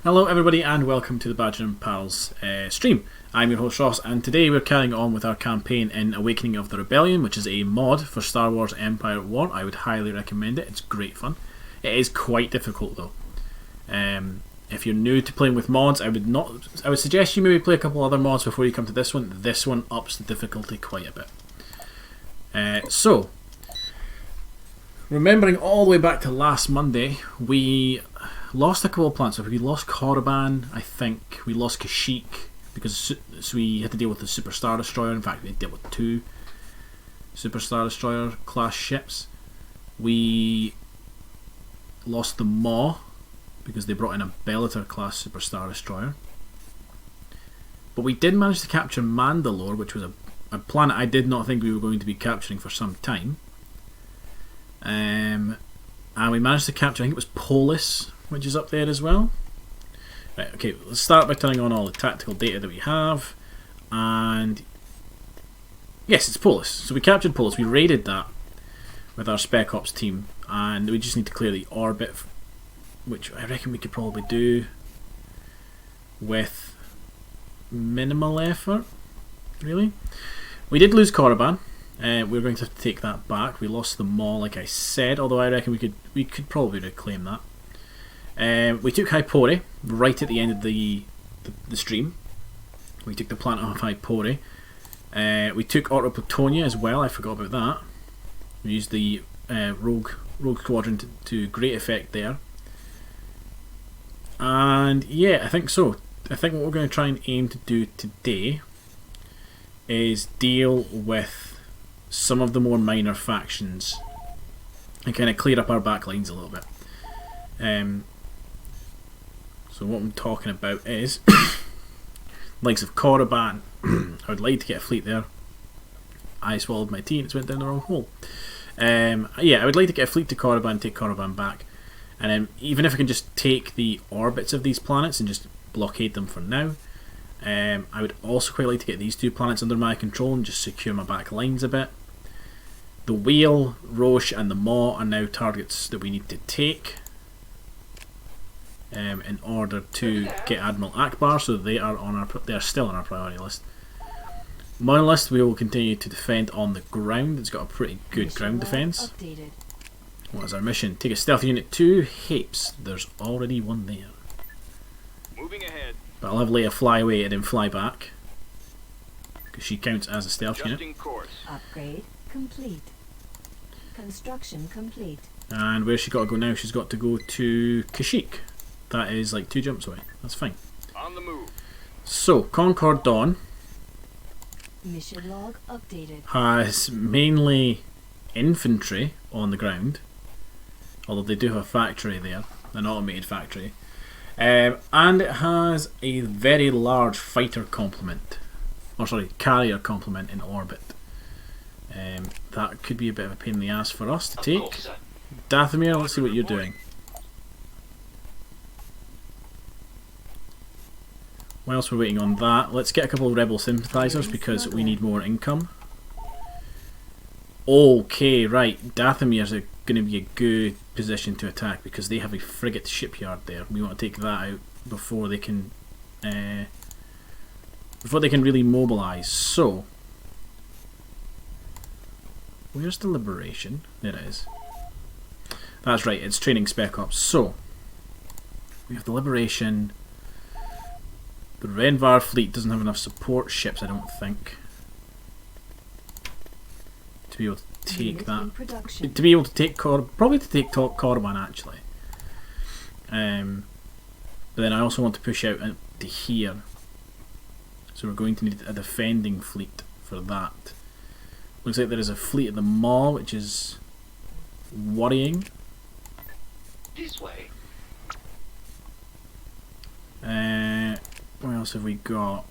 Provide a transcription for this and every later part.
Hello everybody and welcome to the Badger and Pals stream. I'm your host Ross, and today we're carrying on with our campaign in Awakening of the Rebellion, which is a mod for Star Wars Empire at War. I would highly recommend it, it's great fun. It is quite difficult though. If you're new to playing with mods, I would suggest you maybe play a couple other mods before you come to this one. This one ups the difficulty quite a bit. So, remembering all the way back to last Monday, we lost a couple of planets. So we lost Korriban, I think. We lost Kashyyyk because we had to deal with the Super Star Destroyer. In fact, we had to deal with 2 Super Star Destroyer class ships. We lost the Maw because they brought in a Bellator class Super Star Destroyer. But we did manage to capture Mandalore, which was a planet I did not think we were going to be capturing for some time. And we managed to capture, I think it was Polis, which is up there as well. Right, okay, let's start by turning on all the tactical data that we have. And yes, it's Polis. So we captured Polis, we raided that with our Spec Ops team, and we just need to clear the orbit, which I reckon we could probably do with minimal effort, really. We did lose Korriban. We're going to have to take that back. We lost the Maw, like I said, although I reckon we could probably reclaim that. We took Hypori right at the end of the stream. We took the planet of Hypori. We took Orta Plutonia as well. I forgot about that. We used the Rogue Squadron to great effect there. And yeah, I think so. I think what we're going to try and aim to do today is deal with some of the more minor factions and kind of clear up our backlines a little bit. So what I'm talking about is likes of Korriban. I would like to get a fleet there. I swallowed my tea and it went down the wrong hole. Yeah, I would like to get a fleet to Korriban, take Korriban back, and then even if I can just take the orbits of these planets and just blockade them for now. I would also quite like to get these 2 planets under my control and just secure my back lines a bit. The Whale, Roche and the Maw are now targets that we need to take in order to get Admiral Akbar, so they are still on our priority list. Monolith we will continue to defend on the ground. It's got a pretty good ground defence. What is our mission? Take a stealth unit to Hapes. There's already one there. Moving ahead. But I'll have Leia fly away and then fly back, because she counts as a stealth unit. Upgrade complete. Construction complete. And where's she got to go now? She's got to go to Kashyyyk. That is like 2 jumps away. That's fine. On the move. So, Concord Dawn Mission log updated. has mainly infantry on the ground, although they do have a factory there, an automated factory. And it has a very large fighter complement, or sorry, carrier complement in orbit. That could be a bit of a pain in the ass for us to take. Dathomir, let's see what you're doing. Whilst we're waiting on that, let's get a couple of rebel sympathisers because we need more income. Okay, right, Dathomir's going to be a good position to attack because they have a frigate shipyard there. We want to take that out before they can really mobilise. So, where's the Liberation? There it is. That's right, it's training Spec Ops. So, we have the Liberation. The Renvar fleet doesn't have enough support ships, I don't think, to be able to take that. To be able to take probably to take Korriban actually. But then I also want to push out to here, so we're going to need a defending fleet for that. Looks like there is a fleet at the Maw, which is worrying. This way. What else have we got?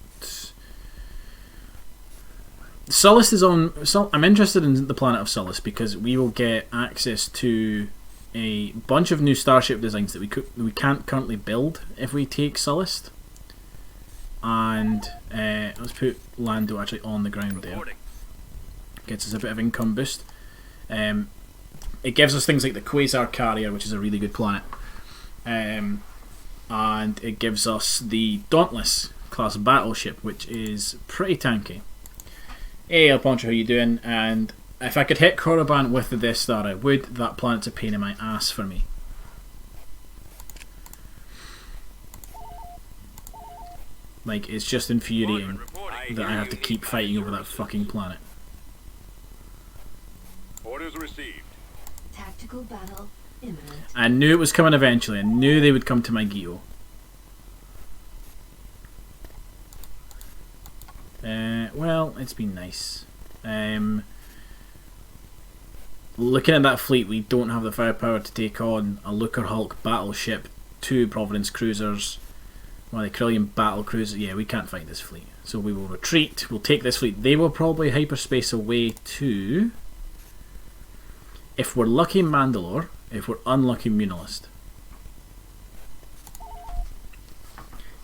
Sullust is on. I'm interested in the planet of Sullust because we will get access to a bunch of new starship designs that we can't currently build if we take Sullust. And let's put Lando actually on the ground there. Gets us a bit of income boost. it gives us things like the Quasar Carrier, which is a really good planet, and it gives us the Dauntless class battleship, which is pretty tanky. Hey, El Poncho, how you doing? And if I could hit Korriban with the Death Star, I would. That planet's a pain in my ass for me. Like, it's just infuriating that I have to keep fighting over that fucking planet. Orders received. Tactical battle imminent. I knew it was coming eventually. I knew they would come to my Geo. Well, it's been nice. Looking at that fleet, we don't have the firepower to take on a Lucrehulk battleship, 2 Providence cruisers, one of the Krillian battle cruisers. Yeah, we can't fight this fleet. So we will retreat. We'll take this fleet. They will probably hyperspace away to, if we're lucky, Mandalore. If we're unlucky, Munilist.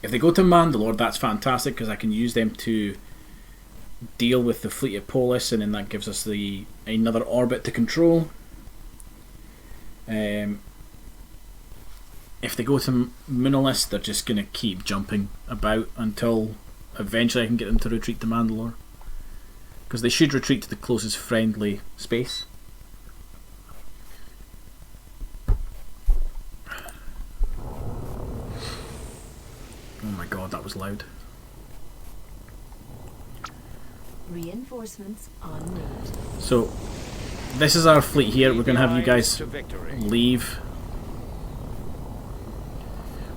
If they go to Mandalore, that's fantastic because I can use them to deal with the fleet of Polis, and then that gives us another orbit to control. If they go to Munilist, they're just going to keep jumping about until eventually I can get them to retreat to Mandalore, because they should retreat to the closest friendly space. Oh my god, that was loud. Reinforcements en route. So, this is our fleet here. We're going to have you guys leave.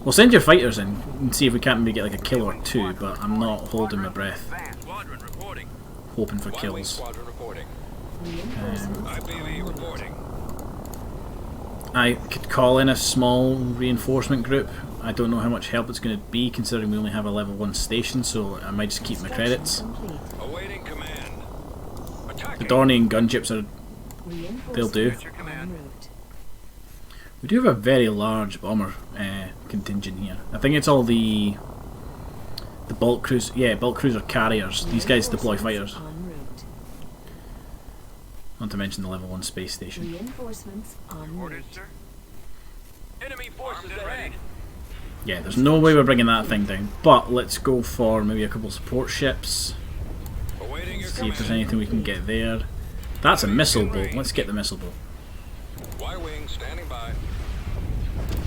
We'll send your fighters in and see if we can't maybe get like a kill or 2, but I'm not holding my breath, hoping for kills. I could call in a small reinforcement group. I don't know how much help it's going to be, considering we only have a level 1 station, so I might just keep my credits. Awaiting command. The Dornian gunships are... they'll do. We do have a very large bomber contingent here. I think it's all the bulk cruiser, bulk cruiser carriers. These guys deploy fighters. Not to mention the level 1 space station. Reinforcements en route. Sir. Enemy forces ahead. Yeah, there's no way we're bringing that thing down. But let's go for maybe a couple support ships. Awaiting your See if there's anything we can get there. That's a missile boat. Let's get the missile boat. Y-wing standing by.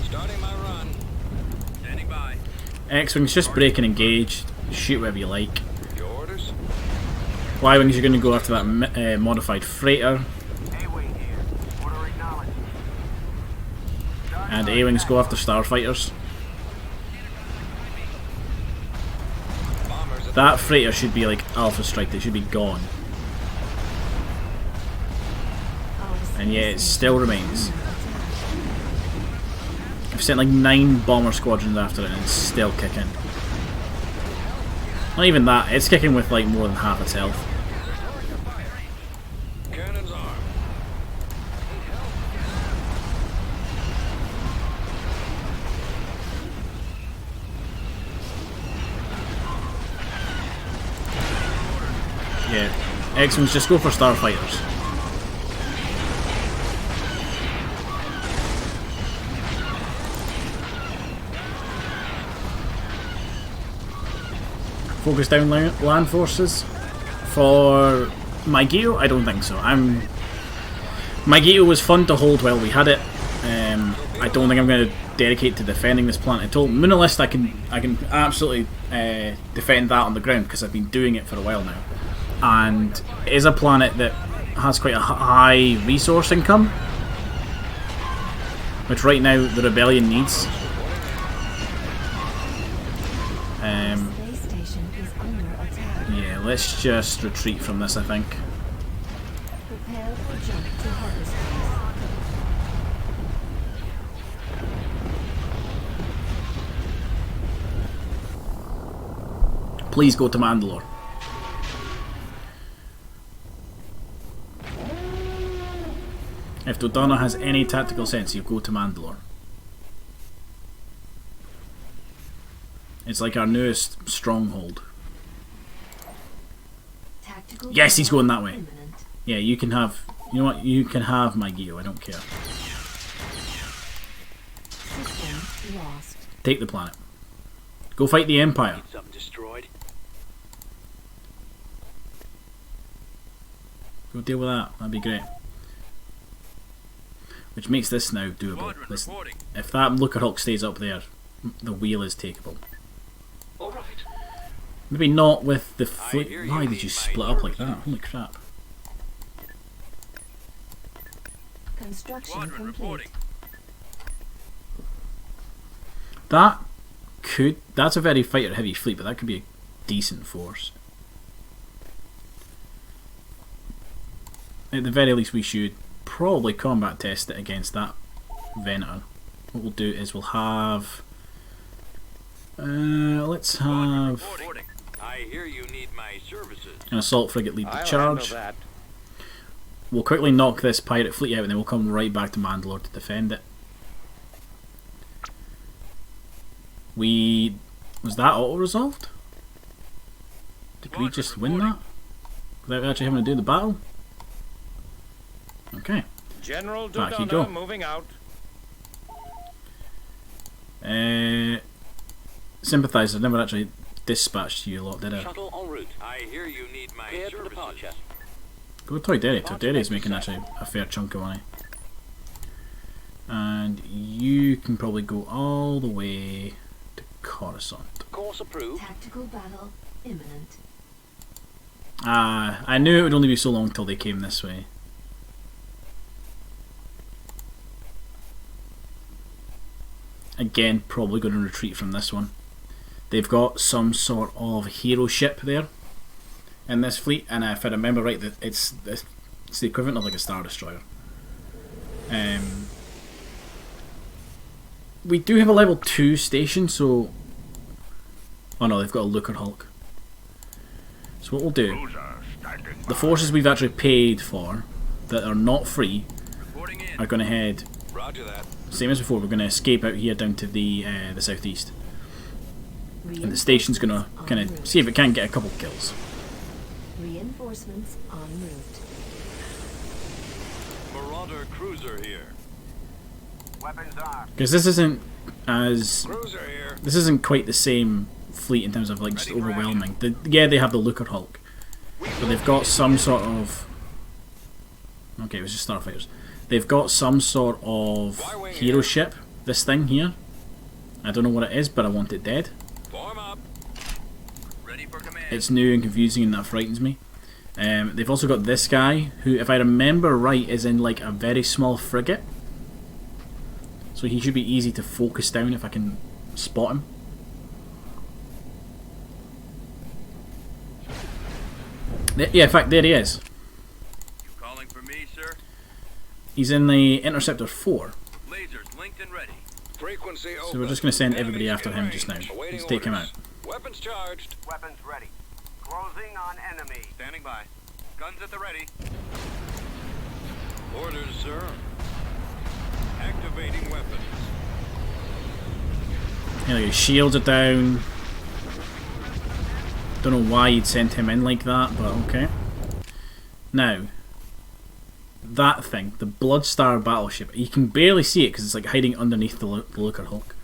Starting my run. Standing by. X-wings just break and engage. Shoot whatever you like. Your orders. Y-wings are going to go after that modified freighter. A-wing here. Order acknowledged. And A-wings go after starfighters. Bombers at That freighter should be like Alpha Strike. They should be gone. And yet it still remains. I've sent like 9 bomber squadrons after it and it's still kicking. Not even that, it's kicking with like more than half its health. cannons armed. Yeah, X-wings just go for starfighters. Focus down land forces. For my Geo, I don't think so. My Geo was fun to hold while we had it. I don't think I'm going to dedicate to defending this planet at all. Munilist, I can absolutely defend that on the ground because I've been doing it for a while now, and it is a planet that has quite a high resource income, which right now the rebellion needs. Space station is under attack. Yeah, let's just retreat from this, I think. Prepare for jump to hyperspace. Please go to Mandalore. If Dodonna has any tactical sense, you go to Mandalore. It's like our newest stronghold. Tactical Yes, he's going that way. imminent. Yeah, you can have You know what? You can have my Geo. I don't care. System lost. Take the planet. Go fight the Empire. Need something destroyed. Go deal with that. That'd be great. Which makes this now doable. Squadron Listen, reporting. if that Looker Hulk stays up there, the wheel is takeable. All right. Maybe not with the fleet. hear you Why did need you my split up like that? services. Holy crap. Construction Squadron complete. reporting. That could. That's a very fighter heavy fleet, but that could be a decent force. At the very least, we should probably combat test it against that Venator. What we'll do is we'll have. Let's Squadron have reporting. I hear you need my services. an assault frigate lead the I'll charge. handle that. We'll quickly knock this pirate fleet out, and then we'll come right back to Mandalore to defend it. Was that auto resolved? Did we just win that without actually having to do the battle? Okay. General Back you go. Dodonna moving out. Sympathizer never actually dispatched you a lot, did I? Shuttle en route. I hear you need my services. Go Toy Dairy. Toy Dairy's making actually a fair chunk of money. And you can probably go all the way to Coruscant. Course approved. Tactical battle imminent. I knew it would only be so long till they came this way. Again, probably going to retreat from this one. They've got some sort of hero ship there in this fleet, and if I remember right, that it's the equivalent of like a Star Destroyer. We do have a level 2 station, so... Oh no, they've got a Looker Hulk. So what we'll do, the forces we've actually paid for, that are not free, Reporting in. are going to head, Roger that. same as before, we're going to escape out here down to the southeast. And the station's going to kind of see if it can get a couple kills. Reinforcements en route. Marauder cruiser here. Weapons armed. Because this isn't as... Cruiser here. This isn't quite the same fleet in terms of like just overwhelming. Yeah, they have the Looker Hulk, but they've got some sort of... Okay, it was just Starfighters. They've got some sort of hero ship, this thing here. I don't know what it is, but I want it dead. Form up. Ready for command. It's new and confusing, and that frightens me. They've also got this guy, who, if I remember right, is in like a very small frigate. So he should be easy to focus down if I can spot him. Yeah, in fact, there he is. You calling for me, sir? He's in the Interceptor 4. Lasers linked and ready. Frequency open. So we're just going to send everybody Enemies after in him range. just now. Awaiting Let's take him out. orders. Weapons charged. Weapons ready. Closing on enemy. Standing by. Guns at the ready. Orders, sir. Activating weapons. Yeah, his shields are down. Don't know why you'd send him in like that, but okay. Now, that thing, the Bloodstar battleship, you can barely see it because it's like hiding underneath the Looker Hulk.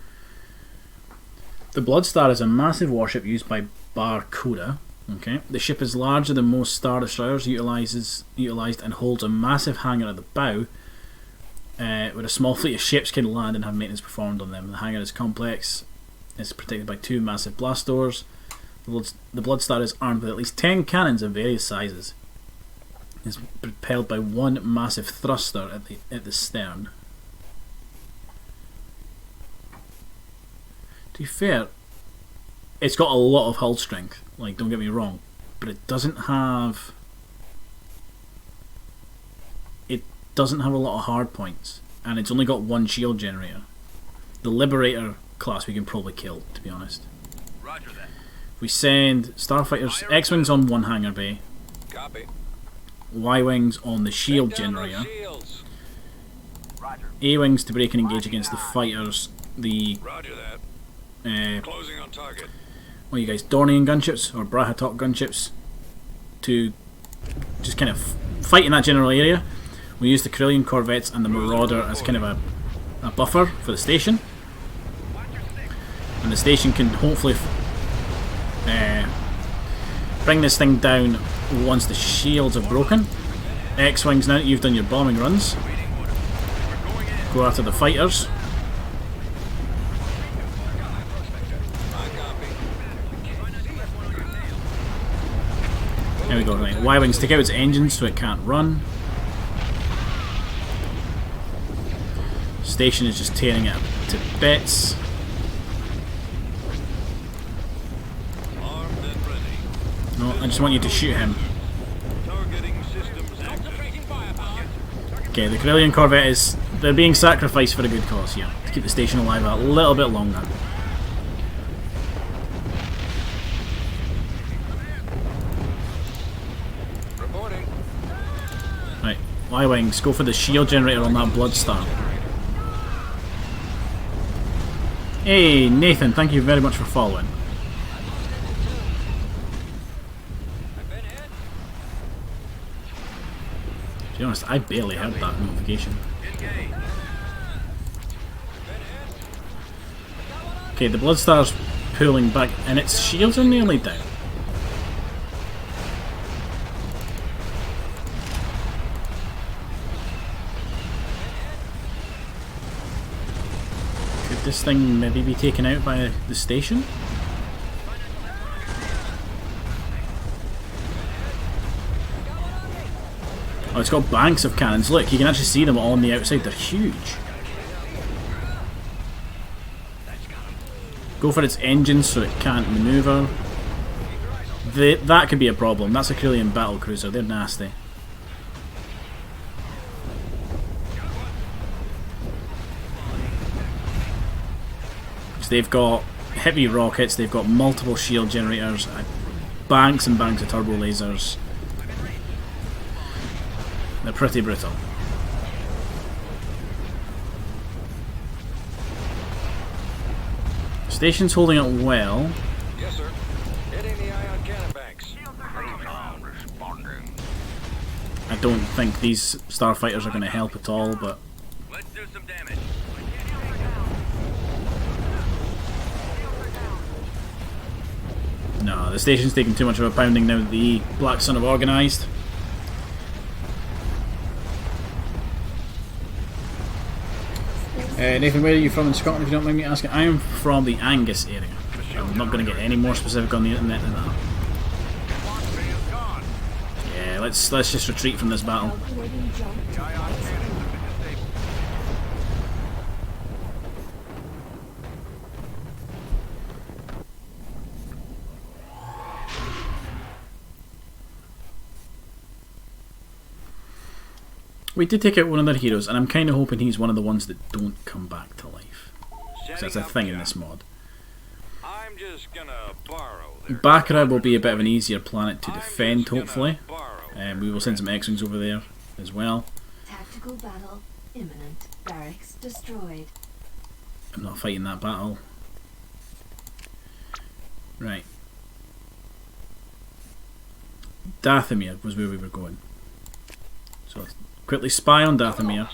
The Bloodstar is a massive warship used by Barracuda. Okay, the ship is larger than most Star Destroyers, utilized and holds a massive hangar at the bow, where a small fleet of ships can land and have maintenance performed on them. The hangar is complex. It's protected by 2 massive blast doors. The Bloodstar is armed with at least 10 cannons of various sizes. It's propelled by 1 massive thruster at the stern. To be fair, it's got a lot of hull strength, like, don't get me wrong, but it doesn't have a lot of hard points, and it's only got 1 shield generator. The Liberator class we can probably kill, to be honest. Roger that. We send Starfighters, X-Wings on 1 hangar bay, Copy. Y-Wings on the shield Take down those generator, shields. Roger. A-Wings to break and engage against the fighters, the Roger that. Closing on target. what are you guys, Dornian gunships or Brahatok gunships, to just kind of fight in that general area, We use the Carillion corvettes and the Marauder as kind of a buffer for the station. And the station can hopefully bring this thing down once the shields are broken. X-Wings, now that you've done your bombing runs, go after the fighters. There we go, right. Y-Wings take out its engines so it can't run. Station is just tearing it to bits. No, I just want you to shoot him. Okay, the Carillion corvette is... they're being sacrificed for a good cause here, to keep the station alive a little bit longer. Right, Y-Wings, go for the shield generator on that Bloodstar. Hey, Nathan, thank you very much for following. To be honest, I barely heard that notification. Okay, the Bloodstar's pulling back, and its shields are nearly down. Could this thing maybe be taken out by the station? Oh, it's got banks of cannons. Look, you can actually see them all on the outside. They're huge. Go for its engines so it can't manoeuvre. That could be a problem. That's a Carillion battlecruiser. They're nasty. So they've got heavy rockets. They've got multiple shield generators. Banks and banks of turbo lasers. They're pretty brutal. Station's holding up well. Yes, sir. Hitting the ion cannon banks. Responding. I don't think these starfighters are going to help at all, but Let's do some damage. no, the station's taking too much of a pounding now that the Black Sun have organised. Nathan, where are you from in Scotland, if you don't mind me asking? I am from the Angus area. I'm not going to get any more specific on the internet than that. Yeah, let's just retreat from this battle. Calculating jump to hardest point. We did take out one of their heroes, and I'm kind of hoping he's one of the ones that don't come back to life. Because that's a thing in this mod. I'm just gonna borrow their Baccarat will be a bit of an easier planet to I'm defend, just gonna hopefully. borrow We will send some X-Wings over there as well. Tactical battle imminent. Barracks destroyed. I'm not fighting that battle. Right. Dathomir was where we were going. So let's quickly spy on Dathomir.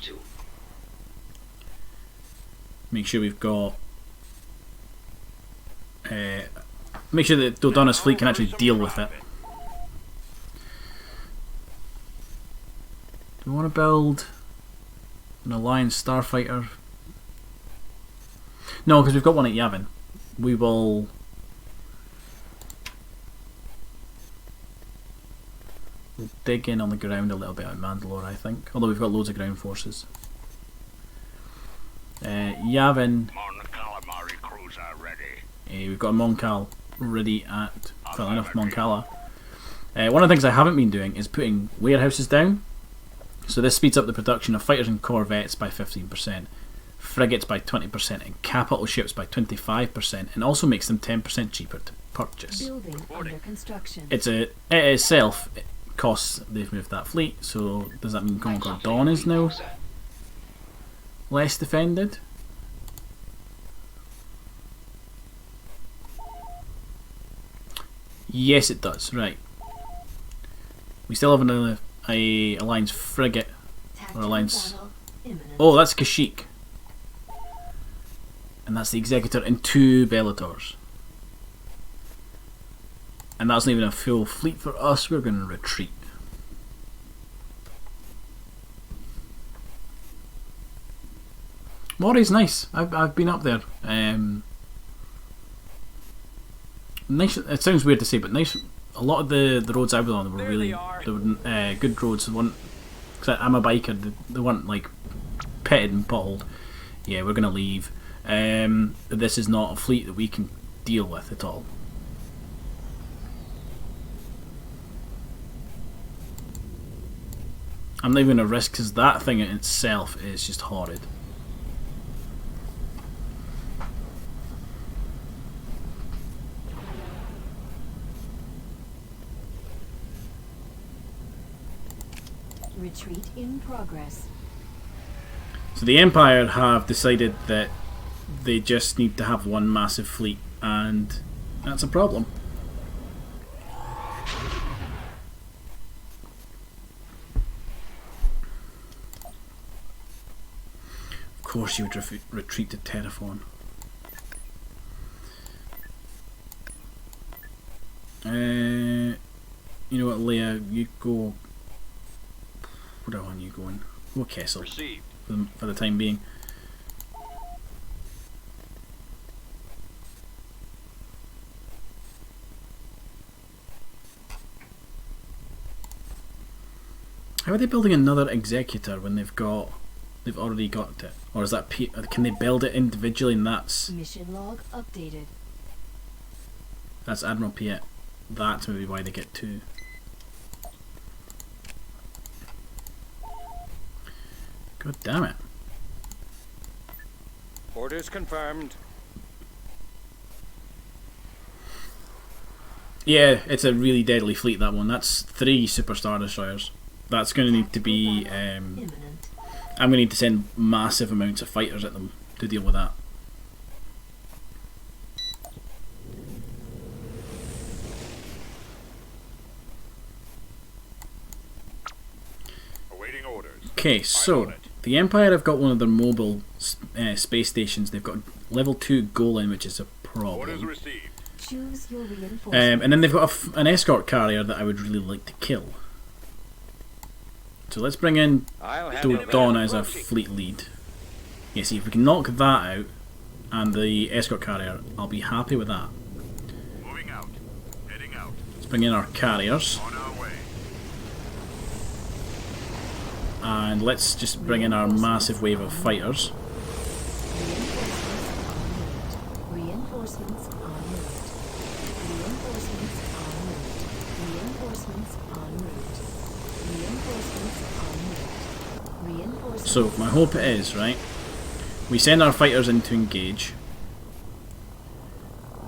Make sure we've got... make sure that Dodonna's fleet can actually deal with it. Do we want to build an Alliance Starfighter? No, because we've got one at Yavin. We will... we'll dig in on the ground a little bit at Mandalore, I think. Although we've got loads of ground forces. Yavin... Mon calamari cruiser ready. we've got a Moncal ready at... well enough, Moncala. One of the things I haven't been doing is putting warehouses down. So this speeds up the production of fighters and corvettes by 15%, frigates by 20%, and capital ships by 25%, and also makes them 10% cheaper to purchase. Building under construction. It itself costs, they've moved that fleet, so does that mean Concord Dawn is now less defended? Yes, it does. Right. We still have another Alliance frigate Or Alliance. battle imminent. Oh, that's Kashyyyk. And that's the Executor and 2 Bellators. And that's not even a full fleet for us, we're going to retreat. Moray's nice, I've been up there. Nice. It sounds weird to say, but nice. A lot of the roads I was on were really good roads. They weren't, cause I'm a biker, they weren't like pitted and potholed. Yeah, we're going to leave. This is not a fleet that we can deal with at all. I'm not even going to risk, because that thing in itself is just horrid. Retreat in progress. So the Empire have decided that they just need to have one massive fleet, and that's a problem. Of course you would retreat to Terraform. You know what, Leia, you go... Where are you going? Go Kessel Received. for the time being. How are they building another Executor when they've already got it? Or is that can they build it individually and that's Mission log updated. Admiral Piet? That's maybe why they get 2. God damn it. Orders confirmed. Yeah, it's a really deadly fleet, that one. That's 3 Super Star Destroyers. That's going to need to be... Imminent. I'm going to need to send massive amounts of fighters at them to deal with that. Awaiting orders. Okay, so the Empire have got one of their mobile space stations. They've got level 2 Golan, which is a Orders problem. received. Choose your reinforcements. And then they've got an escort carrier that I would really like to kill. So let's bring in I'll handle that. Dawn as a fleet lead. Yeah, see if we can knock that out and the escort carrier, I'll be happy with that. Moving out. Heading out. Let's bring in our carriers. On our way. And let's just bring in our massive wave of fighters. Reinforcements en route. Reinforcements en route. Reinforcements en route. Reinforcements en route. Reinforcements. So my hope is, right, we send our fighters in to engage.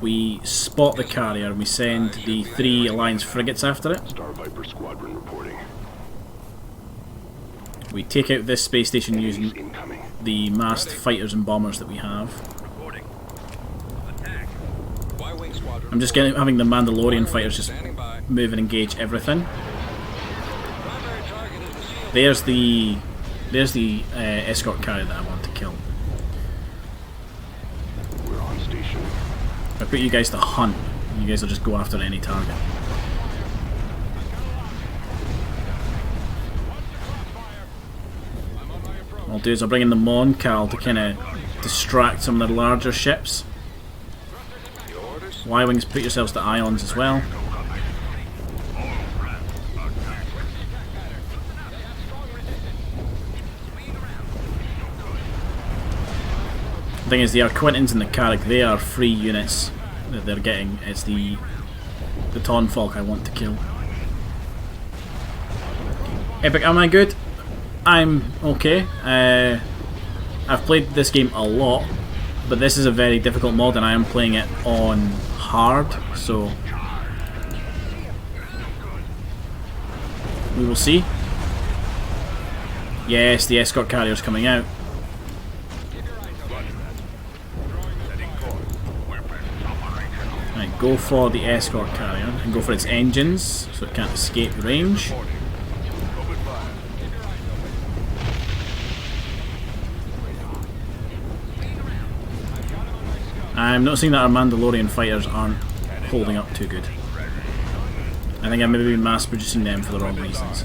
We spot the carrier and we send the 3 Alliance frigates after it. Star Viper squadron reporting. We take out this space station using Incoming. the massed fighters and bombers that we have. Reporting. Attack. Y-wing squadron. I'm just having the Mandalorian fighters just Standing by. move and engage everything. Primary target is the seal. There's the escort carrier that I want to kill. We're on station. If I put you guys to hunt, you guys will just go after any target. What I'll do is I'll bring in the Mon Cal to kind of distract some of the larger ships. The orders. Y-Wings, put yourselves to ions as well. The thing is, the Arquintans and the Carrack, they are free units that they're getting. It's the Tonfolk I want to kill. Epic, am I good? I'm okay. I've played this game a lot, but this is a very difficult mod and I am playing it on hard, so we will see. Yes, the escort carrier's coming out. Right, go for the escort carrier and go for its engines so it can't escape range. I'm noticing that our Mandalorian fighters aren't holding up too good. I think I may be mass producing them for the wrong reasons.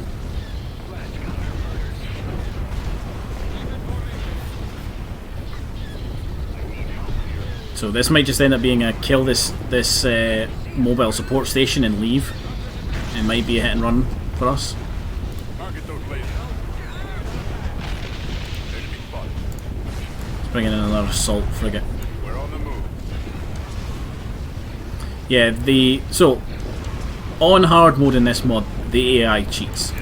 So this might just end up being a kill this mobile support station and leave. It might be a hit and run for us. Target those lasers. Enemy spotted. Let's bring in another assault frigate. We're on the move. Yeah, so on hard mode in this mod, the AI cheats. We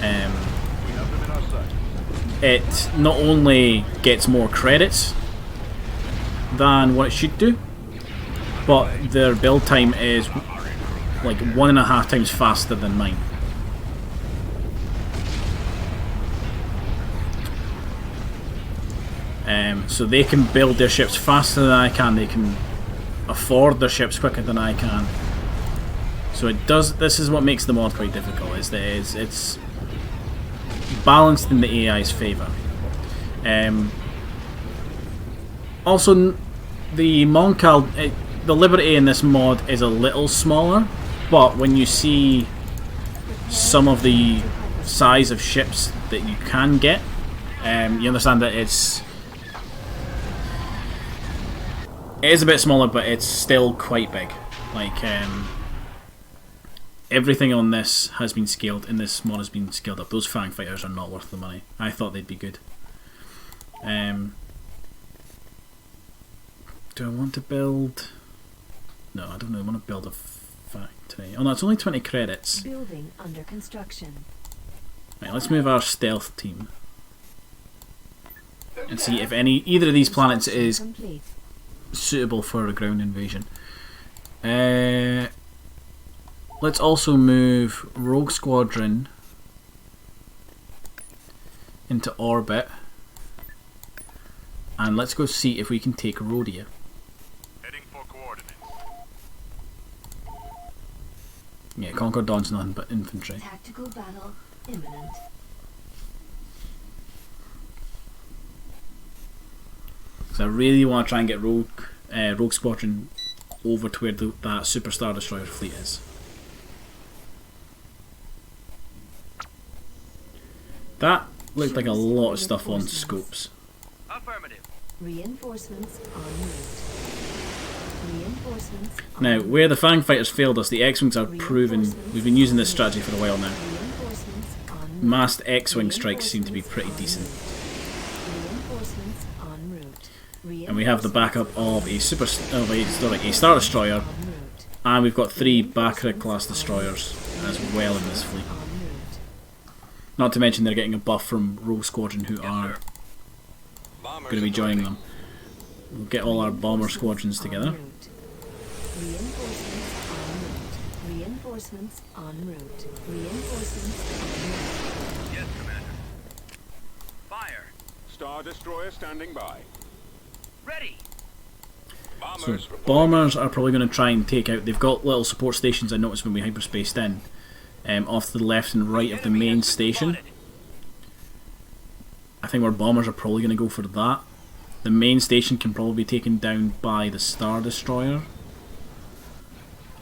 have them in our sight. It not only gets more credits than what it should do, but their build time is like 1.5 times faster than mine. So they can build their ships faster than I can, they can afford their ships quicker than I can. So it does. This is what makes the mod quite difficult, is that it's balanced in the AI's favour. Also, the Moncal, the Liberty in this mod is a little smaller, but when you see some of the size of ships that you can get, you understand that it is a bit smaller, but it's still quite big. Like, everything on this has been scaled, and this mod has been scaled up. Those Fang fighters are not worth the money. I thought they'd be good. Do I want to build... No, I don't know. I want to build a factory. Oh no, it's only 20 credits. Building under construction. Right, let's move our stealth team and see if either of these planets is Complete. suitable for a ground invasion. Let's also move Rogue Squadron into orbit, and let's go see if we can take Rhodia. Heading for coordinates. Yeah, Conquer Dawn's nothing but infantry. Tactical battle imminent. So I really want to try and get Rogue Squadron over to where that Super Star Destroyer fleet is. That looked like a lot of stuff on scopes. Affirmative. Reinforcements en route. Reinforcements en Now, route. where the Fang fighters failed us, the X-Wings are proven. We've been using this strategy for a while now. Reinforcements en route. Massed X-Wing strikes seem to be pretty decent. Reinforcements en route. And we have the backup of a a Star Destroyer, En route. and we've got 3 Baccarat class destroyers as well in this fleet. En route. Not to mention they're getting a buff from Rogue Squadron, who are Bombers going to be joining approaching. them. We'll get all our bomber squadrons together. En route. Reinforcements en route. Reinforcements en route. Reinforcements en route. Yes, Commander. Fire. Star Destroyer standing by. Ready. So Bombers reporting. bombers are probably going to try and take out. They've got little support stations I noticed when we hyperspaced in, off to the left and right of the Enemy main has been station. spotted. I think our bombers are probably going to go for that. The main station can probably be taken down by the Star Destroyer,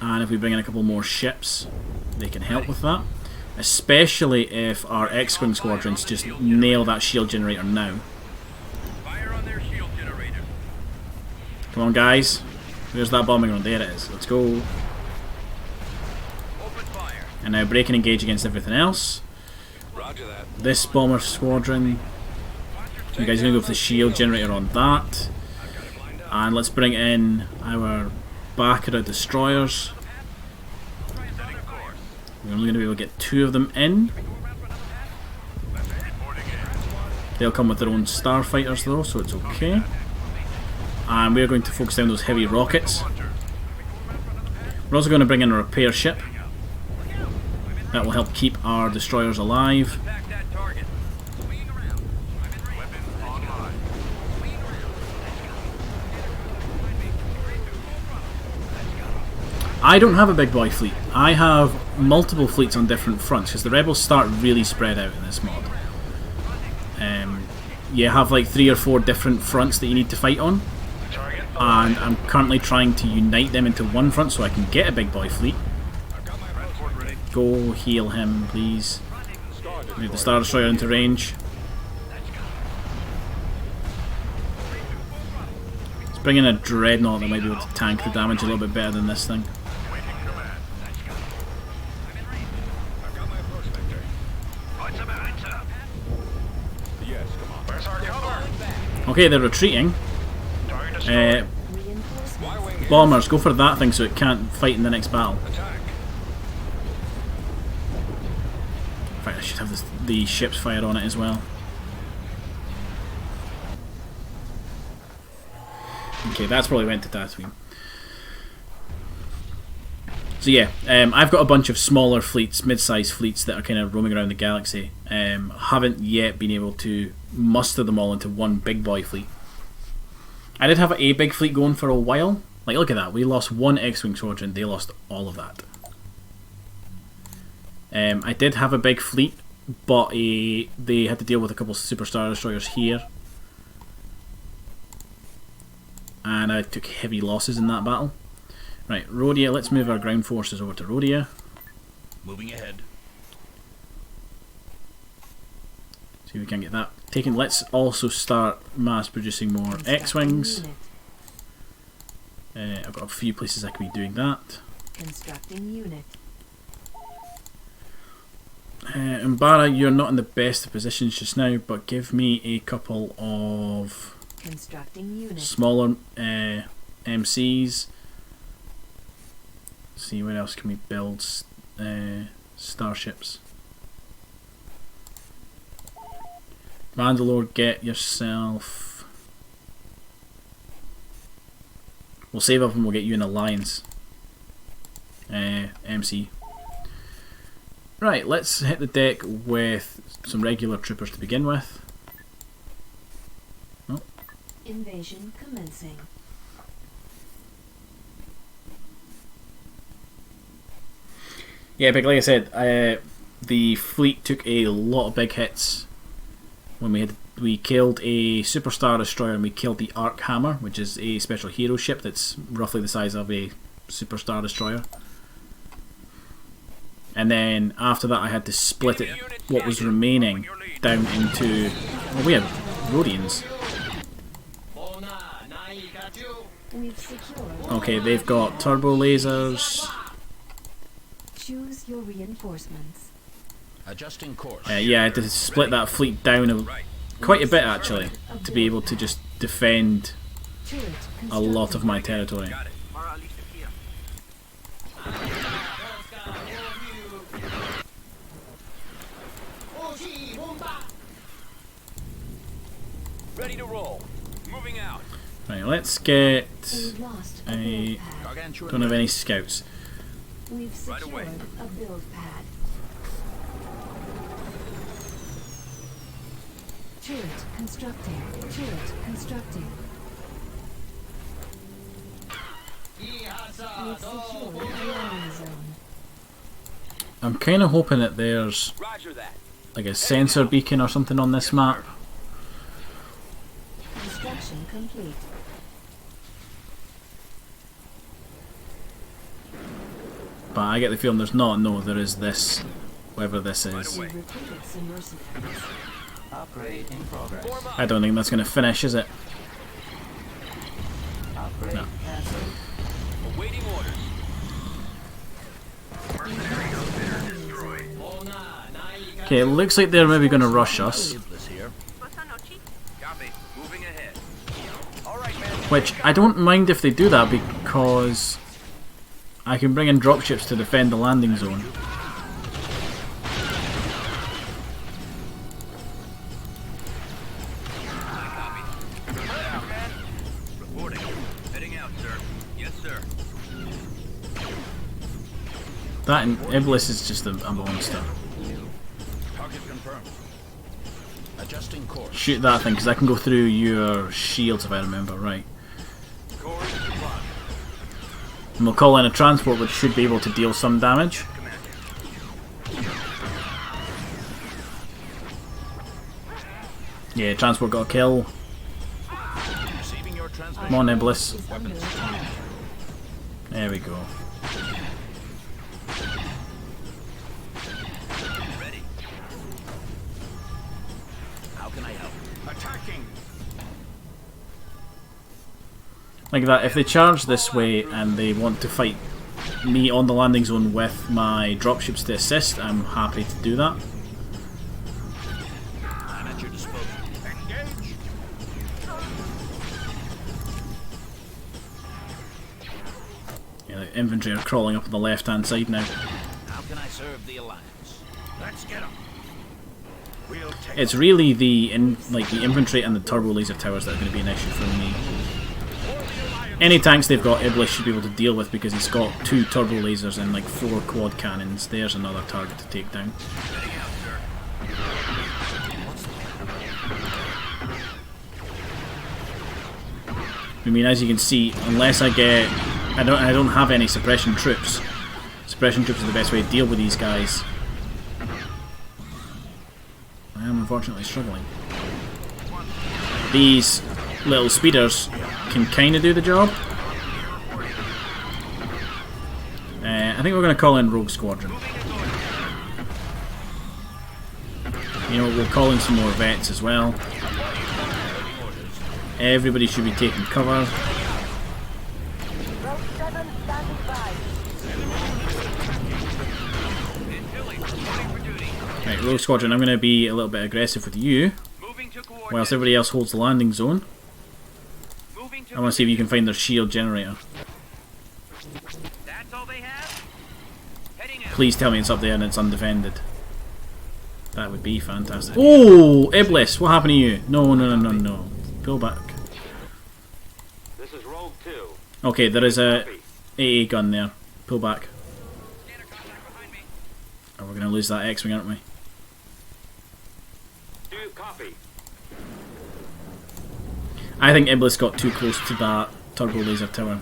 and if we bring in a couple more ships, they can help with that. Especially if our X-Wing squadrons just nail that shield generator now. Fire on their shield generator. Come on, guys. Where's that bombing run? There it is. Let's go. Open fire. And now break and engage against everything else. Roger that. This bomber squadron, you guys are going to go for the shield generator on that. And let's bring in our Baccarat destroyers. We're only going to be able to get 2 of them in. They'll come with their own starfighters though, so it's okay. And we're going to focus down those heavy rockets. We're also going to bring in a repair ship. That will help keep our destroyers alive. Attack that target. Swinging around. Weapons online. I don't have a big boy fleet. I have multiple fleets on different fronts because the rebels start really spread out in this mod. You have like 3 or 4 different fronts that you need to fight on. Target and I'm currently trying to unite them into one front so I can get a big boy fleet. Go heal him, please. Move the Star Destroyer into range. Let's bring in a Dreadnought that might be able to tank the damage a little bit better than this thing. Okay, they're retreating. Bombers, go for that thing so it can't fight in the next battle. In fact, I should have the ships fire on it as well. Okay, that's probably went to Tatooine. So yeah, I've got a bunch of smaller fleets, mid-sized fleets that are kind of roaming around the galaxy. Haven't yet been able to muster them all into one big boy fleet. I did have a big fleet going for a while. Like, look at that, we lost one X-Wing squadron, they lost all of that. I did have a big fleet, but they had to deal with a couple of Super Star Destroyers here. And I took heavy losses in that battle. Right, Rhodia, let's move our ground forces over to Rhodia. Moving ahead. See if we can get that taken. Let's also start mass producing more X-Wings. I've got a few places I can be doing that. Constructing unit. Umbara, you're not in the best of positions just now, but give me a couple of Constructing unit. smaller MCs. See where else can we build starships. Mandalore, get yourself. We'll save up and we'll get you an alliance. MC. Right, let's hit the deck with some regular troopers to begin with. Oh. Invasion commencing. Yeah, but like I said, the fleet took a lot of big hits when we killed a Super Star Destroyer and we killed the Arc Hammer, which is a special hero ship that's roughly the size of a Super Star Destroyer. And then after that I had to split it, what was remaining, down into... Well, we have Rhodians. We've secured. Okay, they've got turbo lasers. Choose your reinforcements. Adjusting course. Yeah, I had to split that fleet down quite a bit actually, to be able to just defend Turret a lot of my territory. Ready to roll. Moving out. Right, let's get We've lost a a... build pad. Gargantuan Don't have any scouts. We've Right away. secured a build pad. Turret constructing. Turret constructing. We've secured a landing zone. I'm kind of hoping that there's Roger that. like a sensor beacon or something on this map. Construction complete. But I get the feeling there's not. No, there is this, whatever this is. We've recruited some mercenaries. Upgrade in progress. Form up. I don't think that's going to finish, is it? Upgrade No. cancelled. Awaiting orders. Okay, it looks like they're maybe going to rush us. Iblis here. Copy. Moving ahead. All right, man. Which, I don't mind if they do that because I can bring in dropships to defend the landing zone. Reporting. Heading out, sir. Yes, sir. That and Iblis is just a monster. Target confirmed. Adjusting course. Shoot that thing because I can go through your shields if I remember right. Course locked. And we'll call in a transport which should be able to deal some damage. Yeah, transport got a kill. Receiving your transmission. Come on, Iblis. Is under attack. There we go. Ready. How can I help? Attacking. Like that, if they charge this way and they want to fight me on the landing zone with my dropships to assist, I'm happy to do that. I'm at your disposal. Engage. Yeah, the infantry are crawling up on the left hand side now. How can I serve the Alliance? Let's get them. We'll take It's really the infantry and the turbo laser towers that are going to be an issue for me. Any tanks they've got, Iblis should be able to deal with because he's got 2 turbo lasers and like 4 quad cannons. There's another target to take down. I mean, as you can see, unless I don't have any suppression troops. Suppression troops are the best way to deal with these guys. I am unfortunately struggling. These little speeders can kind of do the job. I think we're going to call in Rogue Squadron. You know, we'll call in some more vets as well. Everybody should be taking cover. Right, Rogue Squadron, I'm going to be a little bit aggressive with you, whilst everybody else holds the landing zone. I want to see if you can find their shield generator. That's all they have? Heading out. Please tell me it's up there and it's undefended. That would be fantastic. Oh, Iblis, what happened to you? No, no, no, no, no. Go back. This is Rogue 2. Okay, there is a AA gun there. Pull back. Scanner contact behind me. Oh, we're going to lose that X-Wing, aren't we? Do you copy? I think Iblis got too close to that turbo laser tower.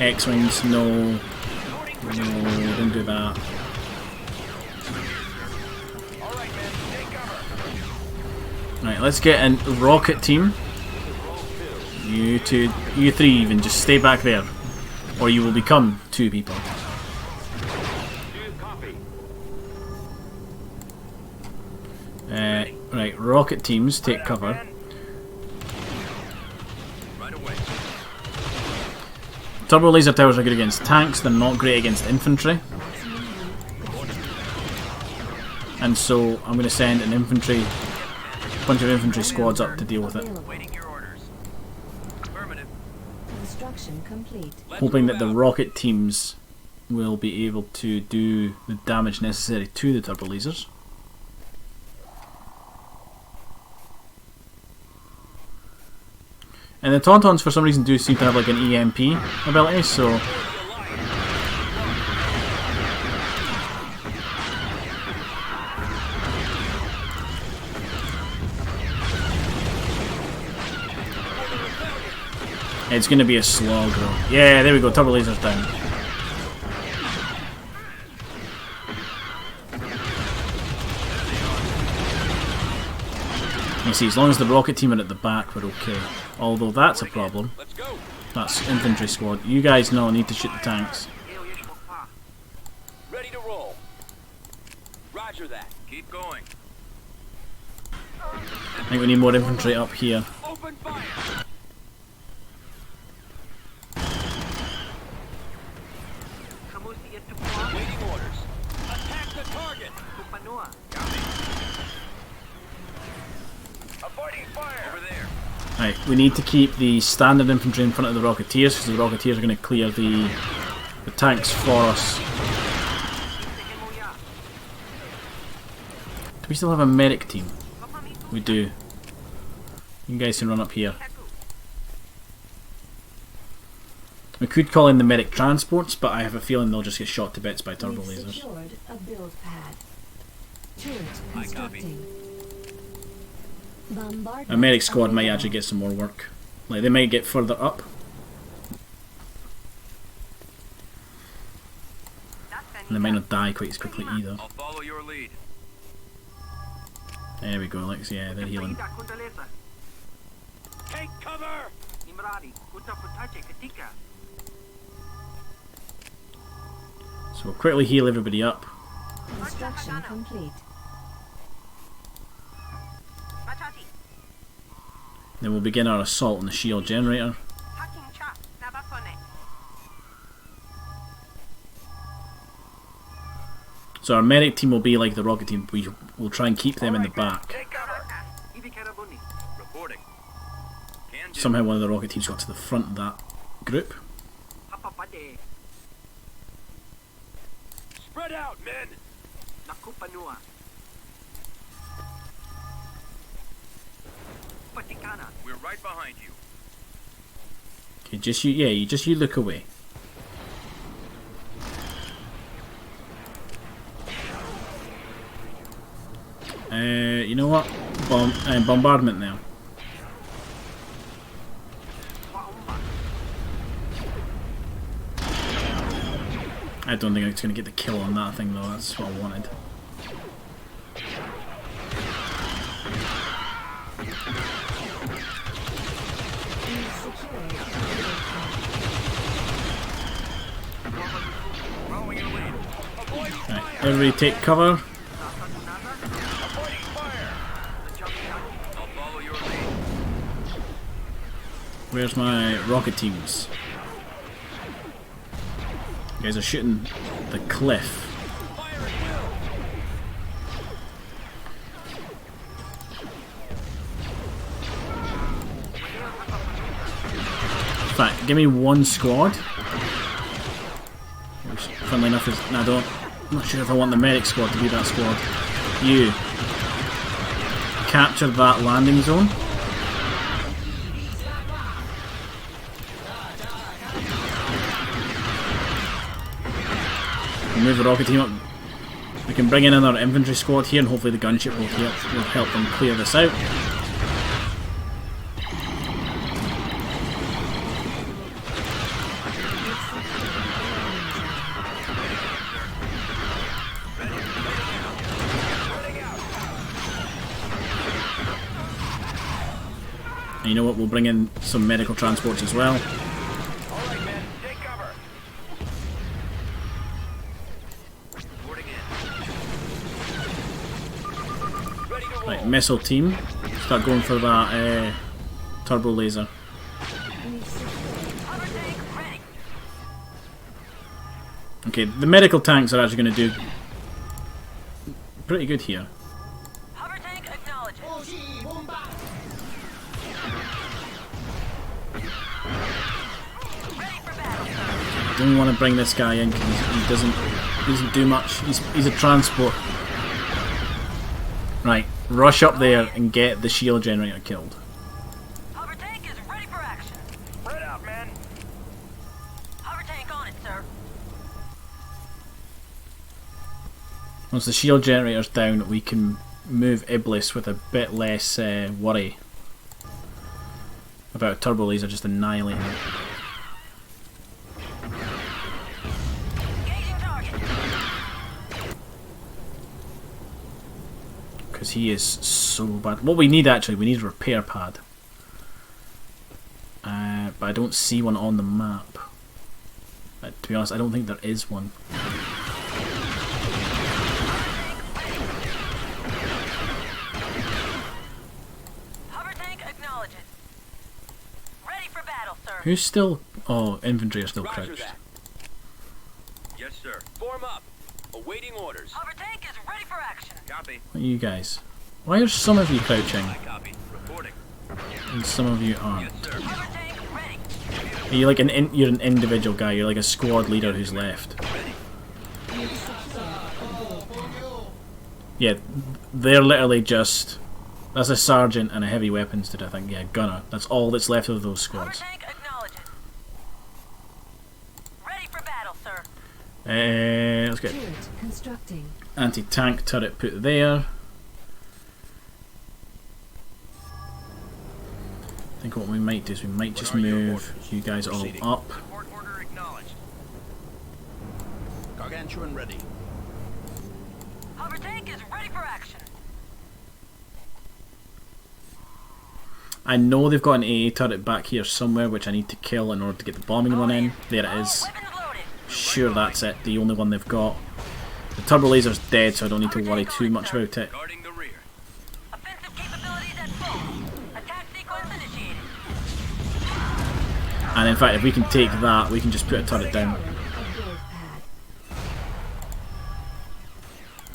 X-Wings, no. No, don't do that. Alright, men, take cover. Right, let's get a rocket team. You two, you 3 even, just stay back there. Or you will become 2 people. Do you copy? Right, rocket teams, take cover. right away. Turbo laser towers are good against tanks, they're not great against infantry. And so I'm going to send an infantry, bunch of infantry squads up to deal with it. Waiting your orders. Affirmative. Construction complete. Hoping that the rocket teams will be able to do the damage necessary to the turbo lasers. And the Tauntauns for some reason do seem to have like an EMP ability, so it's going to be a slog though. Yeah, there we go, turbo lasers down. You see, as long as the rocket team are at the back, we're okay. Although that's a problem. Let's go. That's infantry squad. You guys know need to shoot the tanks. Ready to roll. Roger that. Keep going. I think we need more infantry up here. Open fire. Waiting orders. Attack the target. Avoiding fire. Over there. Right, we need to keep the standard infantry in front of the Rocketeers because the Rocketeers are going to clear the tanks for us. Do we still have a medic team? We do. You guys can run up here. We could call in the medic transports, but I have a feeling they'll just get shot to bits by turbo We've lasers. secured a build pad. Turret constructing. A medic squad might actually get some more work. Like, they might get further up. And they might not die quite as quickly either. I'll follow your lead. There we go, Lex. Yeah, they're healing. Take cover! So we'll quickly heal everybody up. Construction complete. Then we'll begin our assault on the shield generator. So our medic team will be like the rocket team. We will try and keep them in the back. Take cover! Reporting. Can do. Somehow one of the rocket teams got to the front of that group. Spread out, men! We're right behind you. Okay, just you, yeah, you look away. You know what? Bombardment now. I don't think it's going to get the kill on that thing though, that's what I wanted. Following your lead. Avoid Right, fire! everybody take cover. Avoiding fire! I'll follow your lead. Where's my rocket teams? You guys are shooting the cliff. Fire at will! In fact, give me one squad. Which, funnily enough, is no, I don't. I'm not sure if I want the medic squad to be that squad. You capture that landing zone. Move the rocket team up. We can bring in another infantry squad here, and hopefully the gunship will help them clear this out. And you know what? We'll bring in some medical transports as well. Alright, men, take cover! Reporting in. Ready to roll. Right, missile team, start going for that turbo laser. Okay, the medical tanks are actually going to do pretty good here. Hover tank acknowledged. Ready for battle. Don't want to bring this guy in because he doesn't do much. He's a transport. Right, rush up there and get the shield generator killed. Hover tank is ready for action. Spread out, men! Hover tank on it, sir. Once the shield generator's down, we can move Iblis with a bit less worry about a turbo laser just annihilating him. Engaging target. Because he is so bad. What we need actually, we need a repair pad. But I don't see one on the map. To be honest, I don't think there is one. Hover tank acknowledged. Ready for battle, sir. Who's still... Oh, infantry are still Roger crouched. that. Yes, sir. Form up. Awaiting orders. Hover tank is ready for action. Copy. What are you guys? Why are some of you crouching I copy. Reporting. and some of you aren't? Yes, sir. Hover tank ready. Are you like you're an individual guy, you're like a squad leader who's left. Ready. Yeah, they're literally just... That's a sergeant and a heavy weapons dude, I think. Yeah, gunner. That's all that's left of those Hover squads. tank acknowledged. Ready for battle, sir. Let's get Turret constructing. anti-tank turret put there. I think what we might do is we might just are your move orders? you guys all Proceeding. up. Report order acknowledged. Gargantuan ready. Hover tank is ready for action. I know they've got an AA turret back here somewhere which I need to kill in order to get the bombing run in. There it is. Weapons loaded. Sure, that's it. The only one they've got. The turbo laser's dead, so I don't need to worry too much about it. Guarding the rear. Offensive capabilities at full. Attack sequence initiated. And in fact, if we can take that, we can just put a turret down. A build pad.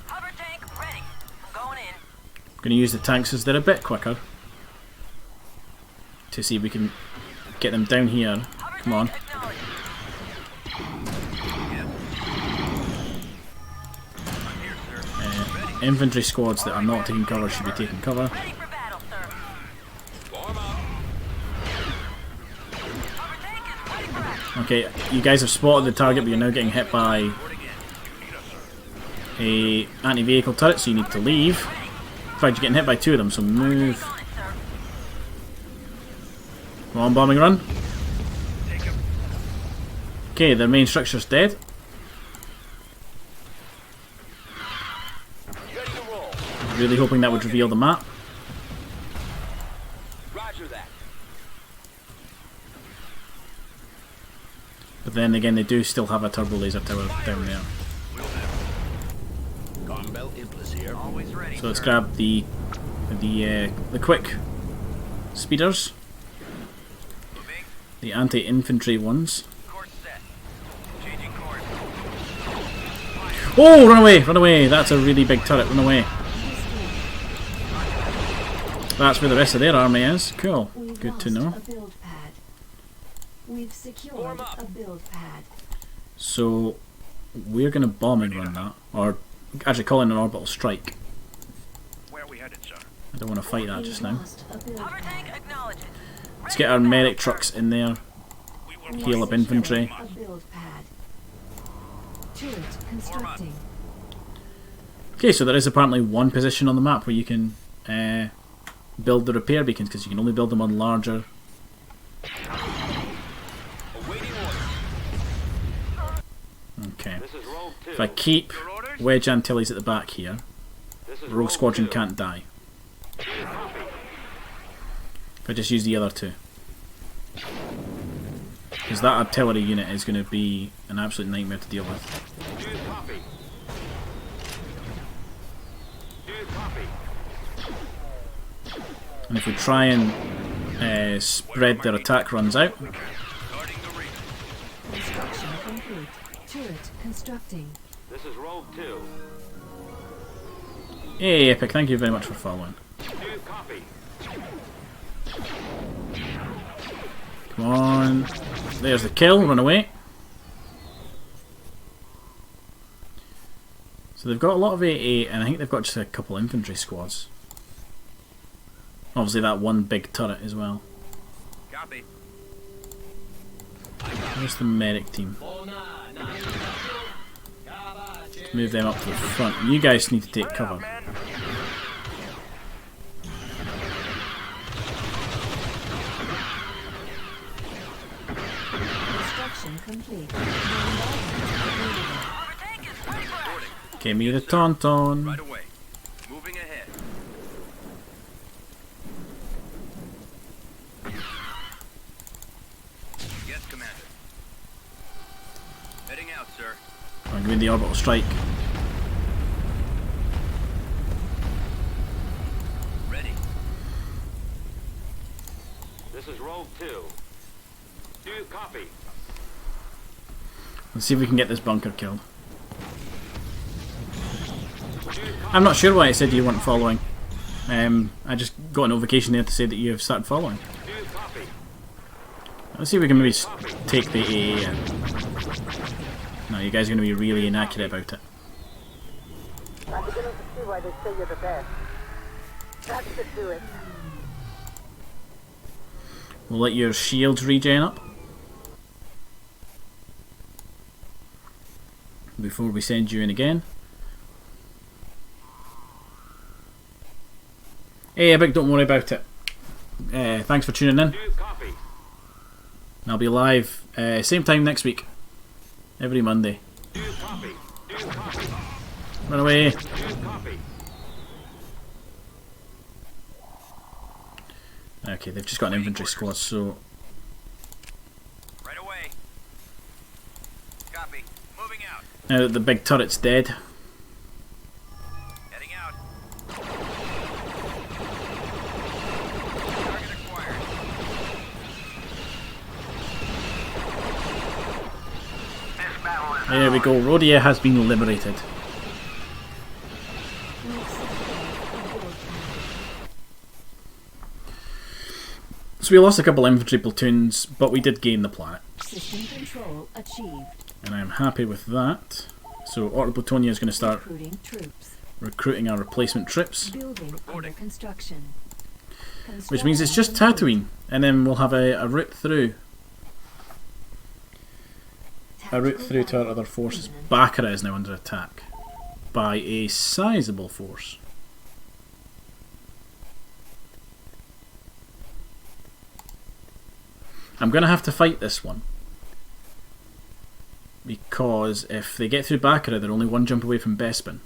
Hover tank ready. I'm going in. Going to use the tanks as they're a bit quicker to see if we can get them down here. Hover Come on. tank acknowledged. Infantry squads that are not taking cover should be taking cover. Ready for battle, sir. Form up. Hover tank is ready for action. Okay, you guys have spotted the target, but you're now getting hit by a anti-vehicle turret, so you need to leave. In fact, you're getting hit by two of them, so move. On it, sir. Come on, bombing run. Okay, their main structure's dead. Ready to roll. Really hoping that would reveal the map. Roger that. But then again, they do still have a turbo laser tower down there. Gun belt Impulse here. Always ready. So let's grab the quick speeders, Moving. the anti-infantry ones. Course set. Changing course. Oh, run away, run away! That's a really big turret, run away. That's where the rest of their army is. Cool, We've good to lost know. a build pad. We've secured a build pad. So we're going to bomb and run that, or actually call in an orbital strike. Where are we headed, sir? I don't want to fight that We've just now. lost a build Hover pad. tank acknowledged. Let's get our medic trucks in there, We will We've heal up secured infantry. A build pad. Turret constructing. Okay, so there is apparently one position on the map where you can build the repair beacons, because you can only build them on larger. Awaiting orders. Okay. This is Rogue 2. If I keep Your orders? Wedge Antilles at the back here, This is Rogue Squadron 2. can't die. Copy. If I just use the other two. Because that artillery unit is going to be an absolute nightmare to deal with. Do copy. Do copy. And if we try and spread their attack runs out, Guarding the rear. Construction complete. Turret constructing. This is Rogue 2. hey Epic, thank you very much for following. Do copy. Come on, there's the kill, run away. So they've got a lot of AA, and I think they've got just a couple infantry squads. Obviously that one big turret as well. Copy. Where's the medic team? Move them up to the front. You guys need to take cover. Construction complete. Hover tank is ready for action. Give me the tauntaun. Right away. Moving ahead. Yes, Commander. Heading out, sir. I'm going the orbital strike. Ready. This is Rogue 2. Do copy. Let's see if we can get this bunker killed. I'm not sure why it said you weren't following. I just got a notification there to say that you have started following. Do copy. Let's see if we can maybe take the AA in. No, you guys are going to be really inaccurate about it. I'm beginning to see why they say you're the best. That should do it. We'll let your shields regen up before we send you in again. Hey Epic, don't worry about it. Thanks for tuning in. Do copy. And I'll be live same time next week. Every Monday. Do copy. Do copy. Run away. Do copy. Okay, they've just got an infantry squad, so Right away. Copy. Moving out. now that the big turret's dead, Heading out. Target acquired. This battle is there we go. Rhodia has been liberated. So we lost a couple infantry platoons, but we did gain the planet, System control achieved. and I'm happy with that. So Orta Plutonia is going to start Recruiting troops. recruiting our replacement troops, Building under construction. which means it's just Tatooine, and then we'll have a route through. A route through to our other forces. Baccarat is now under attack by a sizable force. I'm going to have to fight this one, because if they get through Baccarat, they're only one jump away from Bespin,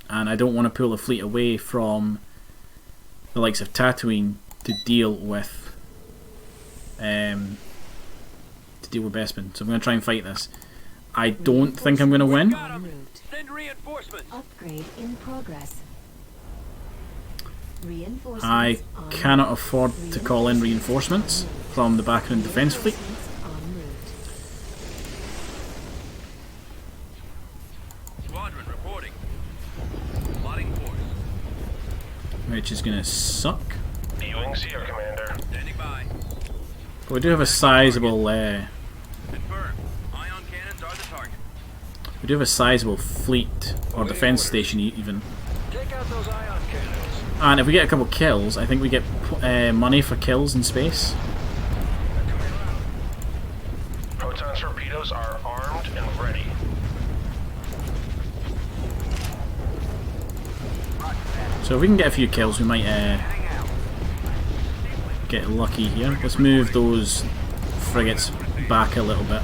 and I don't want to pull a fleet away from the likes of Tatooine to deal with Bespin. So I'm going to try and fight this. I don't think I'm going to win. got 'em. Send reinforcements. Upgrade in progress. Reinforcements I en cannot afford to call in reinforcements from the Baccarat Defence Fleet. en route. Squadron reporting. Plotting course. Which is going to suck. D-Wings here, Commander. Standing by. But we do have a sizable Confirmed. Ion cannons are the target. we do have a sizable fleet, or defence station even. Take out those ion cannons. And if we get a couple kills, I think we get money for kills in space. Proton torpedoes are armed and ready. So if we can get a few kills, we might get lucky here. Let's move those frigates back a little bit.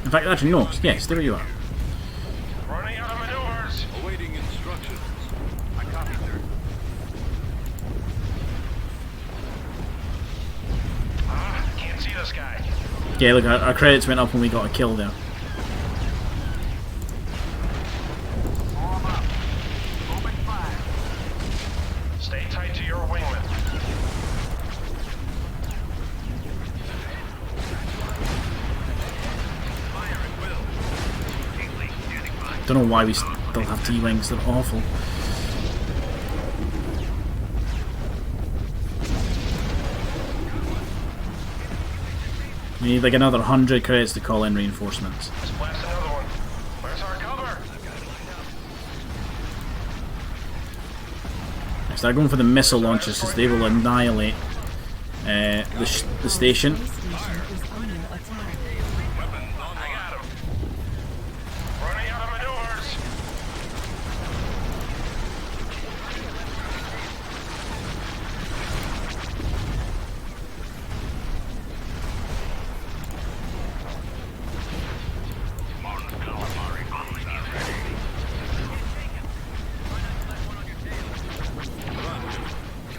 In fact, actually no, yes, there you are. Running out of maneuvers. Awaiting instructions. I copy, sir. Can't see this guy. Yeah, look, our credits went up when we got a kill there. Form up. Open fire. Stay tight to your wingman. Fire at will. Kingsley, standing by. Don't know why we still have T-Wings, they're awful. We need like another 100 credits to call in reinforcements. Let's blast another one. Where's our cover? I start going for the missile launchers because they will annihilate the station. Space station is under attack. Weapons online. I got him. Running out of maneuvers.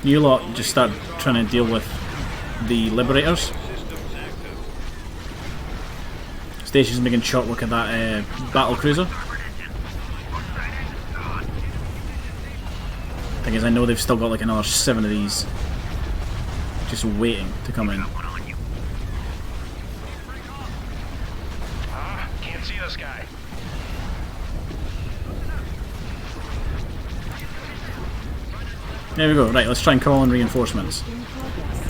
You lot just start trying to deal with the Liberators. Systems active. Station's making short work of that battle cruiser. Thing is, I know they've still got like another 7 of these just waiting to come in. Can't see this guy. There we go. Right, let's try and call in reinforcements. In progress.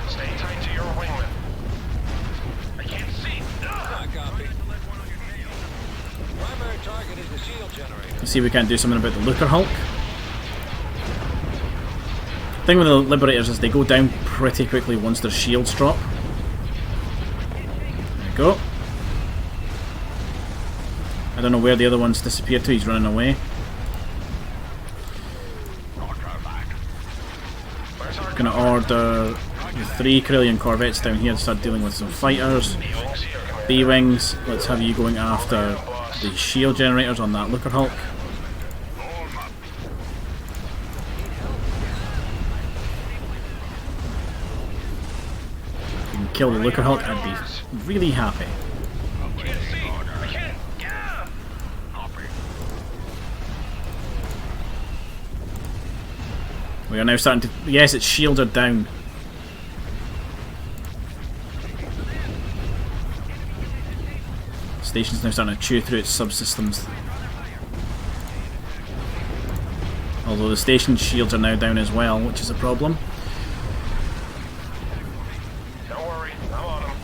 Stay tight to your wingman. I can't see. I copy. Primary target is the shield generator. Let's see if we can't do something about the Looker Hulk. The thing with the Liberators is they go down pretty quickly once their shields drop. There we go. I don't know where the other one's disappeared to, he's running away. Where's our Gonna order the 3 Corellian corvettes down here to start dealing with some fighters. D-Wings here, Commander. B-Wings, let's have you going after the shield generators on that Looker Hulk. kill the Looker Hulk, I'd be really happy. I can't see. I can't. Yeah. We are now starting to... Yes, its shields are down. Station's now starting to chew through its subsystems. Although the station's shields are now down as well, which is a problem. Don't worry, I'm on him.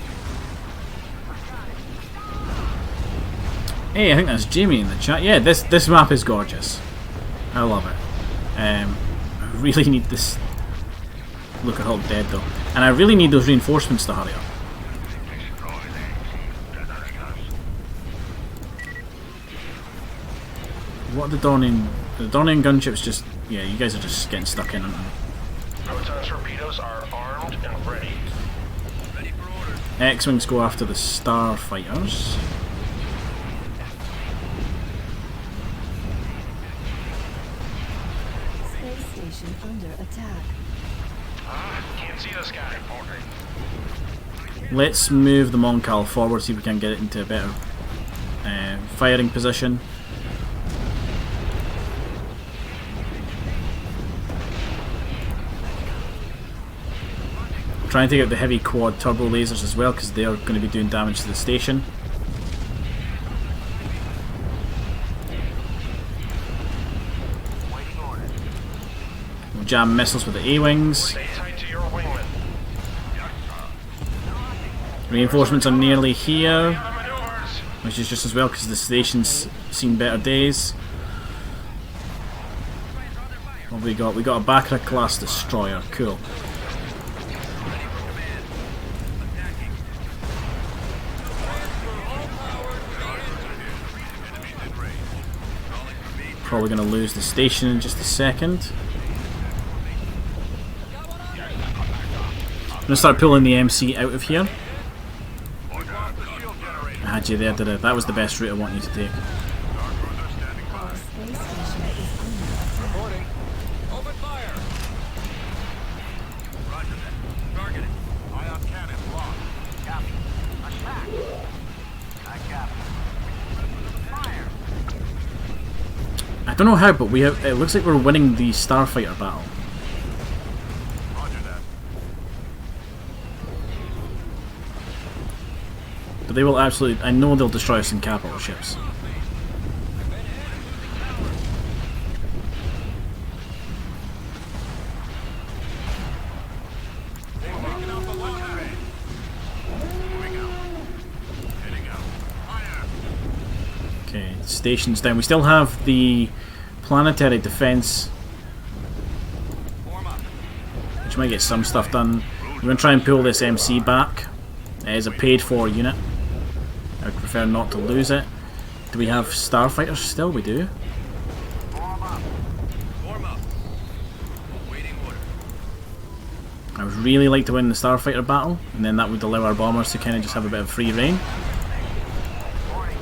Hey, I think that's Jamie in the chat. Yeah, this map is gorgeous. I love it. I really need this Looker Hulk dead though. And I really need those reinforcements to hurry up. What are the Dornian gunships just... Yeah, you guys are just getting stuck in them. Proton torpedoes are armed and ready. X-Wings go after the Starfighters. Space station under attack. Can't see this guy. Let's move the Moncal forward, see if we can get it into a better firing position. Try and take out the heavy quad turbo lasers as well, because they are going to be doing damage to the station. We'll jam missiles with the A-Wings. Stay tight to your wingman. Reinforcements are nearly here, The maneuvers. which is just as well because the station's seen better days. What have we got? We got a Bakra class destroyer. Cool. Probably going to lose the station in just a second. I'm going to start pulling the MC out of here. I had you there, did I? That was the best route I want you to take. Our space station is under attack. Reporting. Open fire. Roger that. Targeting. Ion cannon locked. Copy. Attack. I copy. Fire. I don't know how, but we have. It looks like we're winning the Starfighter battle. Roger that. But they will absolutely. I know they'll destroy some capital ships. Taking out the lock bay. Moving out. Heading out. Fire. Okay, station's down. We still have the planetary defense, Form up. which might get some stuff done. We're going to try and pull this MC back. It is a paid-for unit. I would prefer not to lose it. Do we have Starfighters still? We do. Form up. Form up. Waiting order. I would really like to win the Starfighter battle, and then that would allow our bombers to kind of just have a bit of free reign. Warning.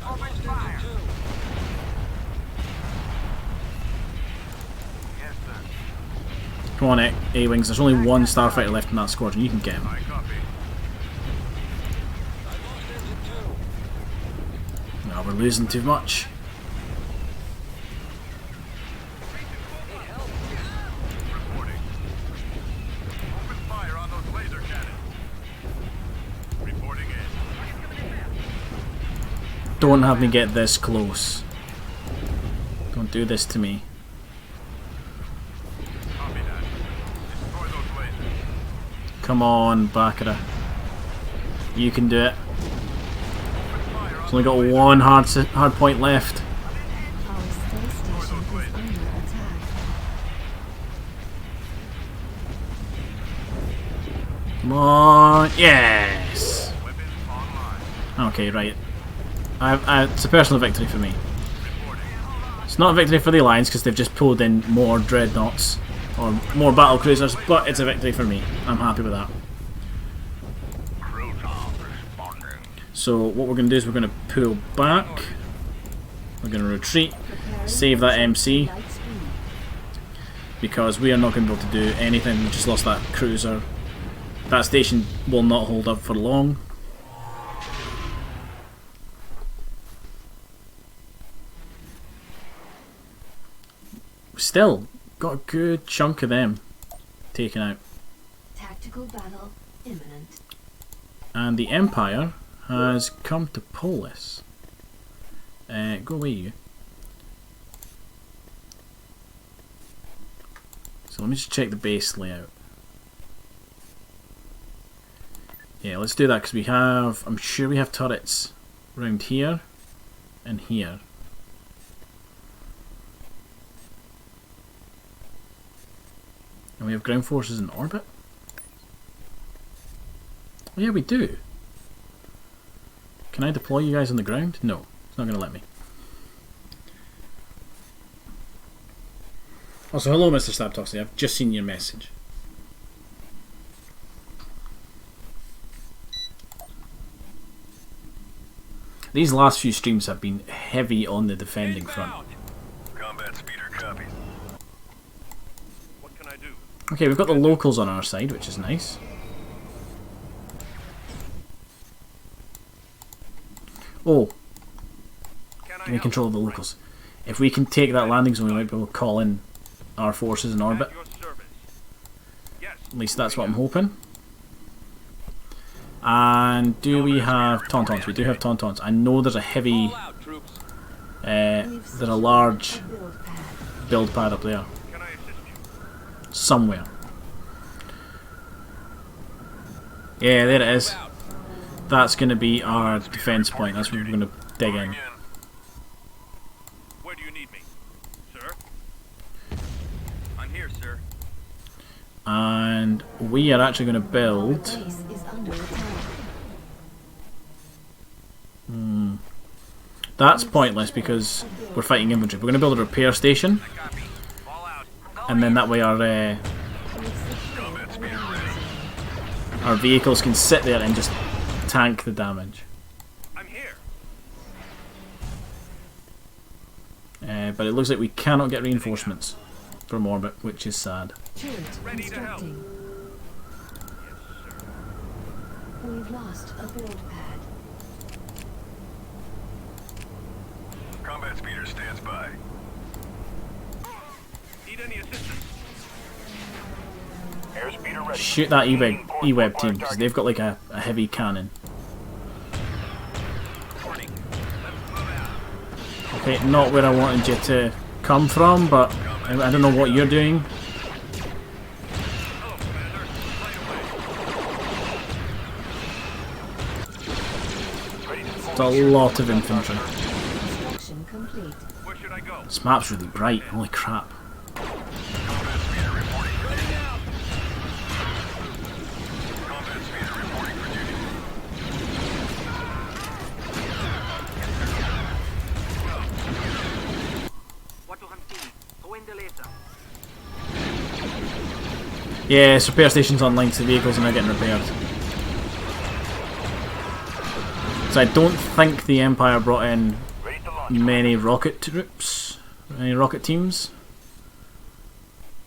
Open fire. Yes, sir. Come on, A-Wings. There's only one Starfighter left in that squadron. You can get him. I copy. No, we're losing too much. Reporting. Open fire on those laser cannons. Reporting in. Don't have me get this close. Don't do this to me. Copy that. Destroy those lasers. Come on, Bakra. You can do it. It's only got one hard point left. Our space station is under attack. Come on. Yes! Weapons online. Okay, right. It's a personal victory for me. It's not a victory for the Alliance because they've just pulled in more dreadnoughts or more battle cruisers, but it's a victory for me. I'm happy with that. So what we're going to do is we're going to pull back. We're going to retreat, save that MC, Light speed. because we are not going to be able to do anything. We just lost that cruiser. That station will not hold up for long. Still, got a good chunk of them taken out. Tactical battle imminent. And the Empire has come to Polis. Go away, you. So let me just check the base layout. Yeah, let's do that because we have, I'm sure we have turrets around here and here. And we have ground forces in orbit? Oh yeah, we do. Can I deploy you guys on the ground? No, it's not going to let me. Also, hello Mr. Stabtoxy, I've just seen your message. These last few streams have been heavy on the defending front. Combat speeder copies. What can I do? Okay, we've got the locals on our side, which is nice. Oh, Can I we control the locals. If we can take that landing zone, we might be able to call in our forces in orbit. At your service. Yes. At least that's what I'm hoping. And do we have Tauntauns? We do have Tauntauns. I know there's a heavy, All out, troops. there's a large Build pad. build pad up there. Can I assist you? Somewhere. Yeah, there it is. That's going to be our defense point. That's where we're going to dig in. Again. Where do you need me, sir? I'm here, sir. And we are actually going to Our build... base is under attack. That's pointless because we're fighting infantry. We're going to build a repair station, Copy. All out. and then that way our vehicles can sit there and just tank the damage. I'm here. But it looks like we cannot get reinforcements from orbit, which is sad. Turret Ready to help. constructing. We've lost a build pad. Combat speeder stands by. Need any assistance? Airspeeder ready. Shoot that E-Web team, because they've got like a heavy cannon. Warning. Let's move out. Okay, not where I wanted you to come from, but I don't know what you're doing. Hello, Commander. Right away. It's a lot of infantry. Construction complete. Where should I go? This map's really bright, holy crap. Combat speeder reporting for duty. Combat speeder reporting for duty. Yeah, repair station's online, so the vehicles are now getting repaired. So I don't think the Empire brought in Ready to launch. many rocket troops, any rocket teams.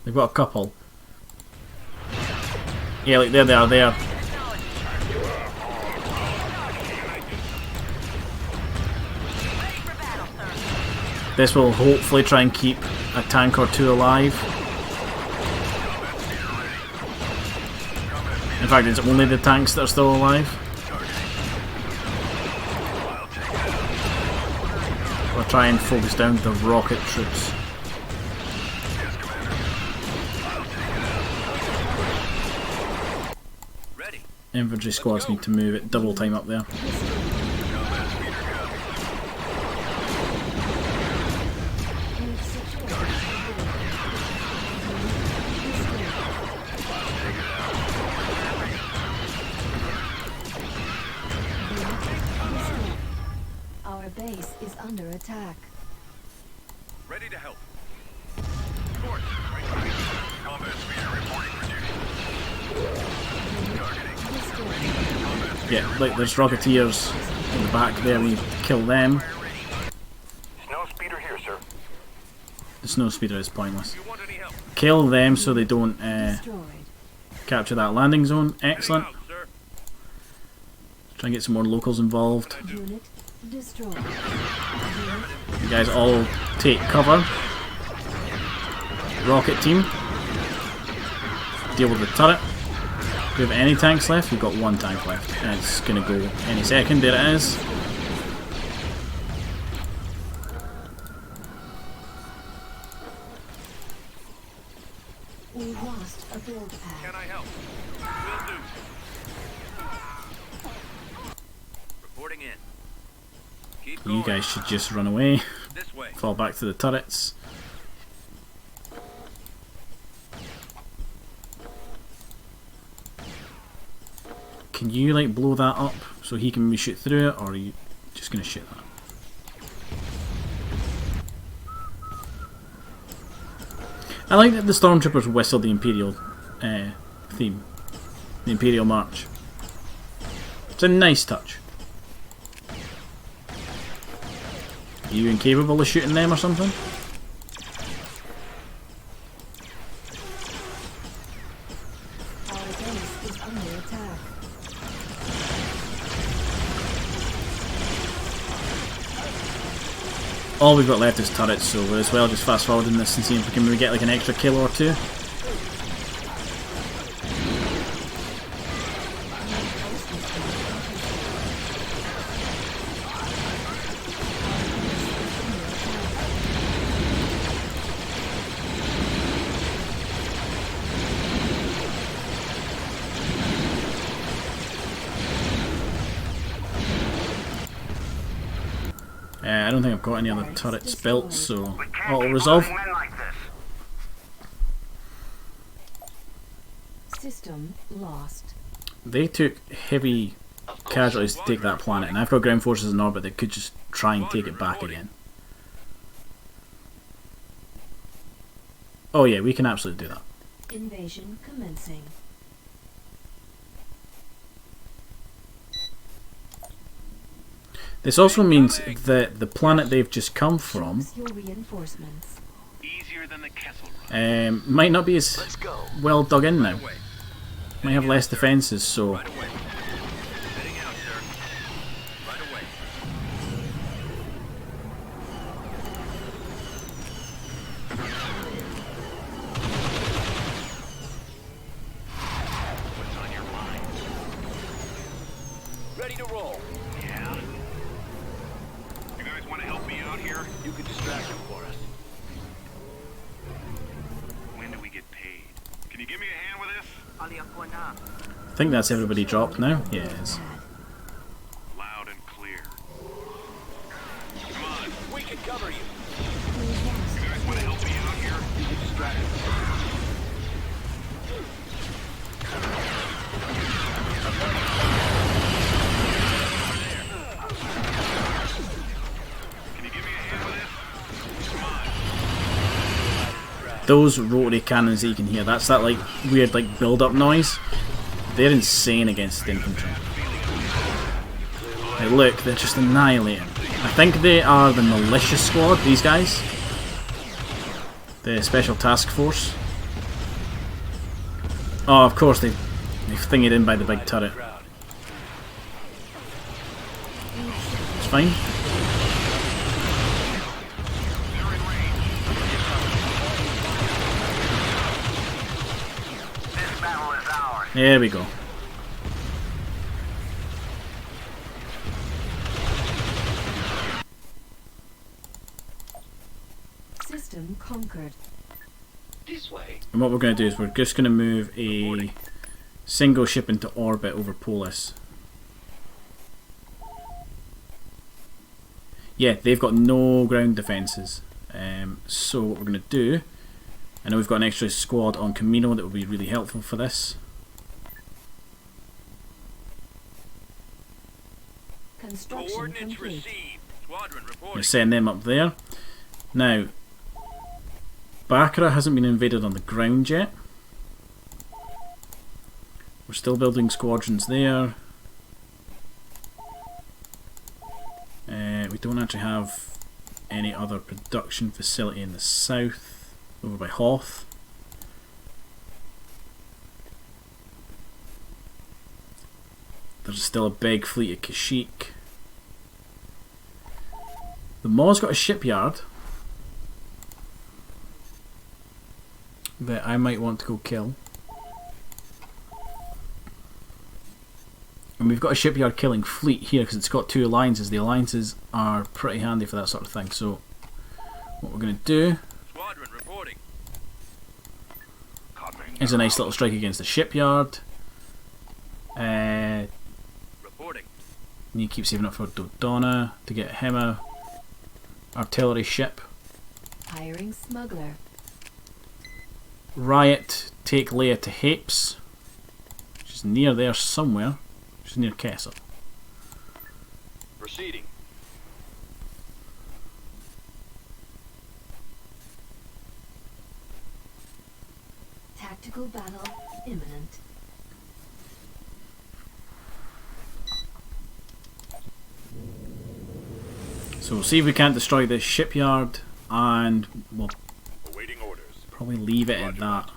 They've got a couple. Yeah, like there they are there. This will hopefully try and keep a tank or two alive. In fact, it's only the tanks that are still alive. We'll try and focus down the rocket troops. Ready. Infantry squads need to move it double time up there. We've secured our base is under attack. Ready to help. Force. Combat speeder reporting for duty. Yeah, like there's rocketeers in the back there, we need to kill them. Snow speeder here, sir. The snow speeder is pointless. You want any help? Kill them so they don't Destroyed. capture that landing zone. Excellent. Heading out, sir. Try and get some more locals involved. Unit destroyed. You guys all take cover. Rocket team, deal with the turret. Do we have any tanks left? We've got one tank left, and it's going to go any second. There it is. We lost a build pad. Can I help? Will do. Reporting in. Keep going. You guys should just run away, This way. fall back to the turrets. Can you like blow that up so he can shoot through it, or are you just going to shoot that? I like that the stormtroopers whistle the Imperial theme, the Imperial March. It's a nice touch. Are you incapable of shooting them or something? Our base is under attack. All we've got left is turrets, so we're as well just fast forwarding this and seeing if we can maybe get like an extra kill or two. I don't think I've got any other turrets built, so auto resolve. System lost. They took heavy casualties to take that planet, and I've got ground forces in orbit that could just try and take it back again. Oh yeah, we can absolutely do that. Invasion commencing. This also means that the planet they've just come from Choose your reinforcements. Easier than the Kessel Run. might not be as well dug in now. Away. Might have less defences, so Right away. Heading out, sir. Right away. What's on your mind? Ready to roll. Yeah? You guys want to help me out here? You can distract them for us. When do we get paid? Can you give me a hand with this? I think that's everybody dropped now. Yeah, it is. Loud and clear. Come on. We can cover you. You guys want to help me out here? You can distract them. Can you give me a hand with this? Come on. Those rotary cannons that you can hear, that's that like weird like build-up noise. They're insane against infantry. Hey, look, they're just annihilating. I think they are the militia squad, these guys. The special task force. Oh, of course, they've thinged in by the big turret. It's fine. There we go. System conquered. This way. And what we're going to do is we're just going to move a single ship into orbit over Polis. Yeah, they've got no ground defences. So what we're going to do, I know we've got an extra squad on Camino that will be really helpful for this. Construction Coordinates complete. received. Squadron I'm going reporting. to send them up there. Now, Baccarat hasn't been invaded on the ground yet. We're still building squadrons there. We don't actually have any other production facility in the south, over by Hoth. There's still a big fleet at Kashyyyk. The Maw's got a shipyard that I might want to go kill. And we've got a shipyard killing fleet here because it's got 2 alliances. The alliances are pretty handy for that sort of thing. So what we're going to do Squadron reporting. is a nice little strike against the shipyard. Reporting. You keep saving up for Dodonna to get him a artillery ship. Hiring smuggler. Riot, take Leia to Hapes. She's near there somewhere. She's near Kessel. Proceeding. Tactical battle imminent. So we'll see if we can't destroy this shipyard, and we'll Awaiting orders. probably leave it at that.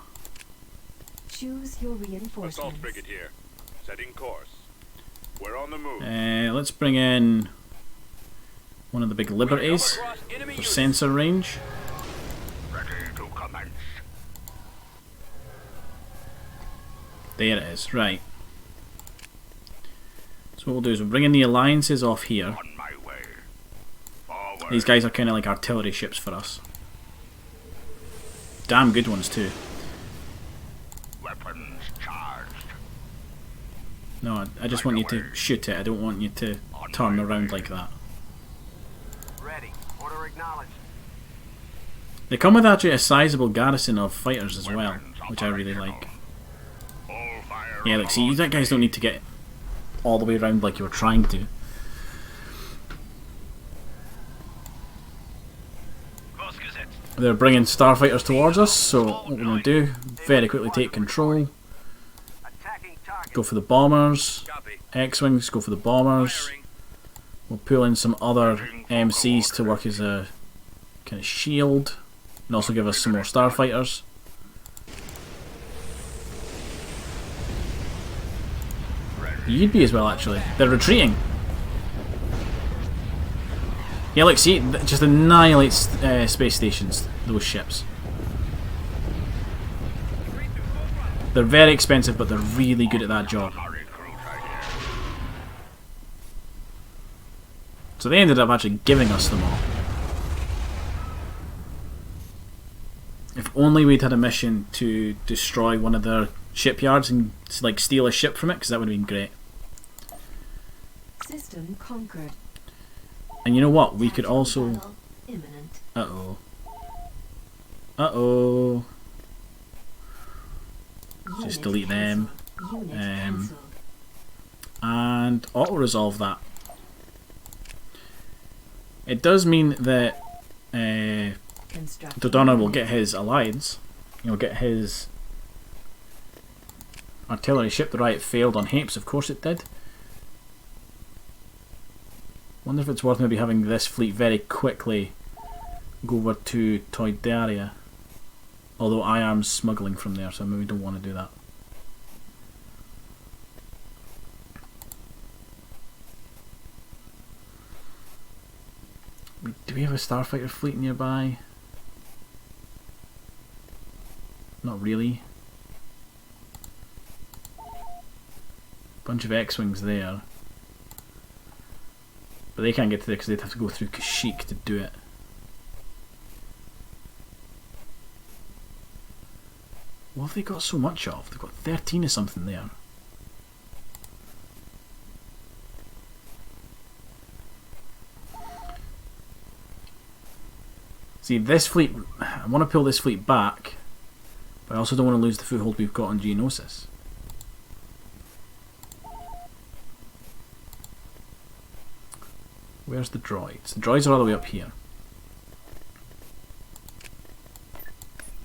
Choose your Assault reinforcements. frigate here. Setting course. We're on the move. Let's bring in one of the big Liberties Come across enemy for units. sensor range. Ready to commence. There it is, right. So what we'll do is we'll bring in the alliances off here. On my way. Forward. These guys are kind of like artillery ships for us. Damn good ones too. Weapons charged. No, I just want you to shoot it. I don't want you to turn around like that. Ready. Order acknowledged. They come with actually a sizable garrison of fighters as well, which I really like. All fire. Yeah, look, see, you guys don't need to get all the way around like you were trying to. They're bringing starfighters towards us, so what we're going to do, very quickly take control. Attacking target. Go for the bombers. Copy. X-Wings, go for the bombers. Firing. We'll pull in some other MCs to work as a kind of shield, and also give us some more starfighters. You'd be as well, actually. They're retreating. Yeah, look, see, just annihilates space stations, those ships. They're very expensive, but they're really good at that job. So they ended up actually giving us them all. If only we'd had a mission to destroy one of their shipyards and like steal a ship from it, because that would have been great. System conquered. And you know what? We could also... Battle imminent. Uh-oh. Uh-oh. Just Unit delete them. cancelled. Unit cancelled. And auto-resolve that. It does mean that Constructing Dodonna will unit. get his alliance. He'll get his artillery ship. The Riot failed on Hapes, of course it did. Wonder if it's worth maybe having this fleet very quickly go over to Toydaria. Although I am smuggling from there, so I maybe don't want to do that. Do we have a starfighter fleet nearby? Not really. Bunch of X-Wings there. But they can't get to there because they'd have to go through Kashyyyk to do it. What have they got so much of? They've got 13 or something there. See, this fleet, I want to pull this fleet back, but I also don't want to lose the foothold we've got on Geonosis. Where's the droids? The droids are all the way up here.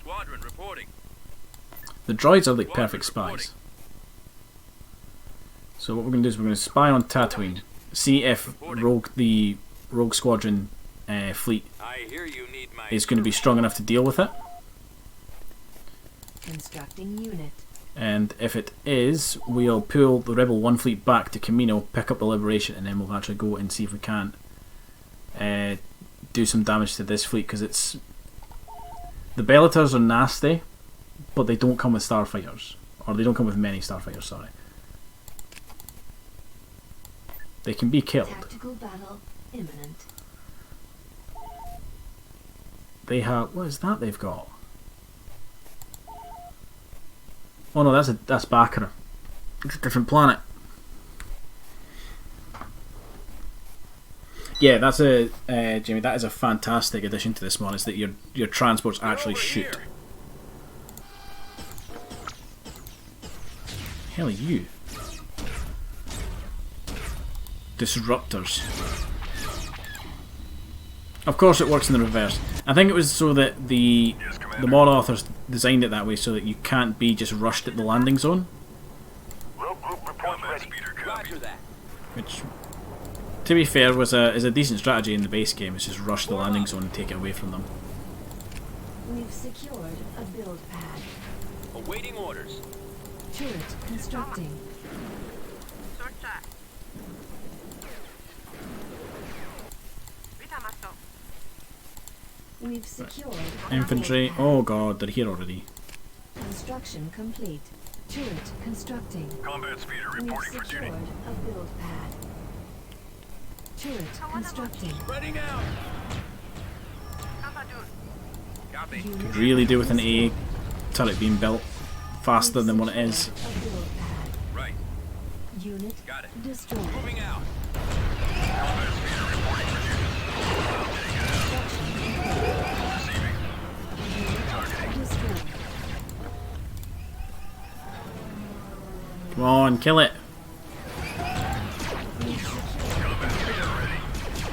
Squadron reporting. The droids are like perfect spies. So what we're going to do is we're going to spy on Tatooine, see if the Rogue Squadron fleet I hear you need my is going to be strong enough to deal with it. Constructing unit. And if it is, we'll pull the Rebel 1 fleet back to Camino, pick up the Liberation, and then we'll actually go and see if we can't do some damage to this fleet, because it's... The Bellators are nasty, but they don't come with starfighters. Or they don't come with many starfighters, sorry. They can be killed. Tactical battle imminent. They have... What is that they've got? Oh no, that's Baccarat. It's a different planet. Yeah, that's a Jamie. That is a fantastic addition to this one. Is that your transports actually shoot. Hell are you? Disruptors. Of course, it works in the reverse. I think it was so that the mod authors designed it that way so that you can't be just rushed at the landing zone. Rogue group report ready. Roger that. Which, to be fair, is a decent strategy in the base game. It's just rush the landing zone and take it away from them. We've secured a build pad. Awaiting orders. Turret constructing. We've secured Infantry. Oh god, they're here already. construction complete. Turret constructing. Combat speeder We've reporting for secured duty. a build pad. Turret constructing. Spreading out. Copy. Unit Really do with an AA turret being built faster than what it is. a build pad. Right. Unit Got it. destroyed. Moving out. Combat speeder reporting for duty. Receiving. Destroyed. Come on, kill it.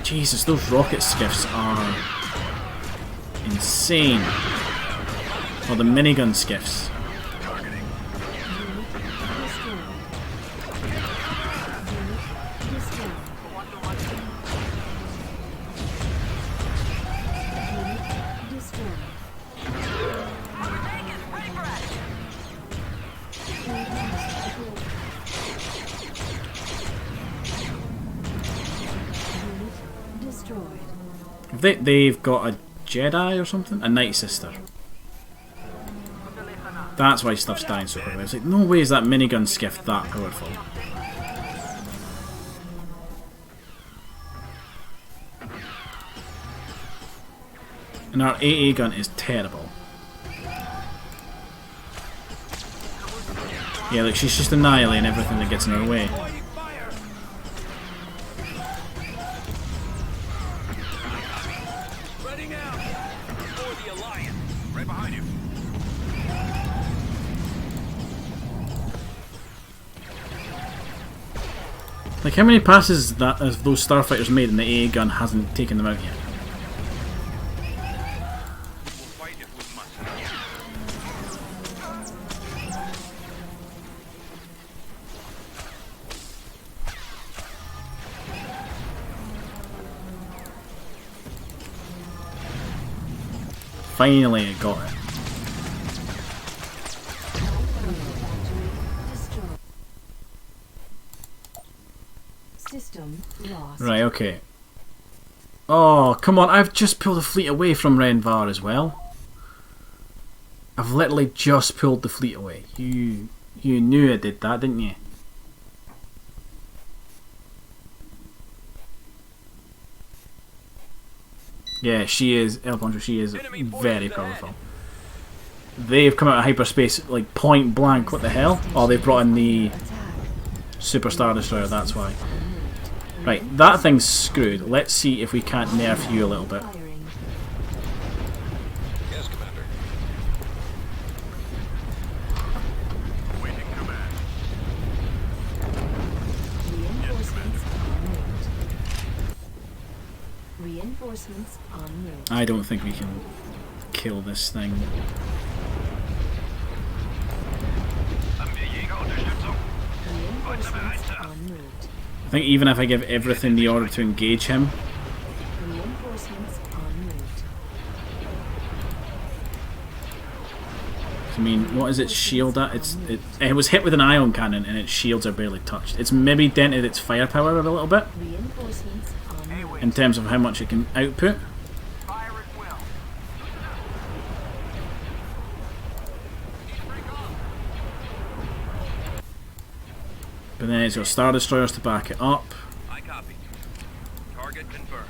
Jesus, those rocket skiffs are insane. Or the minigun skiffs. Targeting. Destroyed. Unit destroyed. Unit destroyed. Unit destroyed. They've got a Jedi or something? A Night Sister. That's why stuff's dying so quickly. I was like, no way is that minigun skiff that powerful. And our AA gun is terrible. Yeah, look, she's just annihilating everything that gets in her way. Avoiding fire. Spreading out. For the Alliance. Right behind you. Like, how many passes that have those starfighters made and the AA gun hasn't taken them out yet? We'll fight if we must. Finally, it got it. Destroyed. System lost. Right, okay. Oh, come on, I've just pulled a fleet away from Renvar as well. I've literally just pulled the fleet away. You knew I did that, didn't you? Yeah, she is, El Poncho, she is very powerful. They've come out of hyperspace, like, point blank, what the hell? Oh, they've brought in the Attack. Super Star Destroyer, that's why. Right, that thing's screwed. Let's see if we can't nerf you a little bit. Firing. Yes, Commander. Waiting command. Reinforcements en route. Reinforcements en route. I don't think we can kill this thing. Reinforcements en route. I think even if I give everything the order to engage him, Reinforcements en route. I mean, what is its shield at? It was hit with an ion cannon and its shields are barely touched. It's maybe dented its firepower a little bit Reinforcements on in terms of how much it can output. Fire at will. But then it's got Star Destroyers to back it up. I copy. Target confirmed.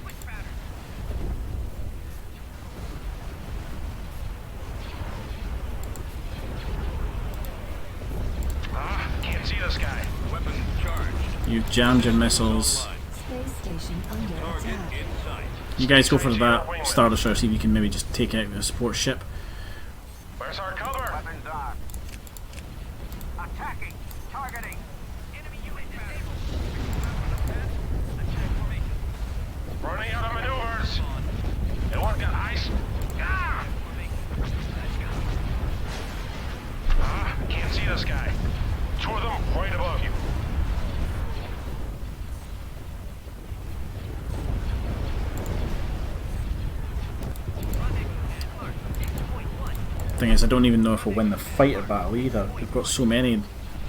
Can't see this guy. Weapon charged. You've jammed your missiles. space station under Target attack. in sight. You guys go for that Star Destroyer, see if you can maybe just take out a support ship. Where's our cover? Weapons on. Attacking. Targeting. Enemy unit disabled. Attack formation. Running out of maneuvers. And one got ice. Can't see this guy. Two of them right above you. Thing is, I don't even know if we'll win the fighter battle either. We've got so many.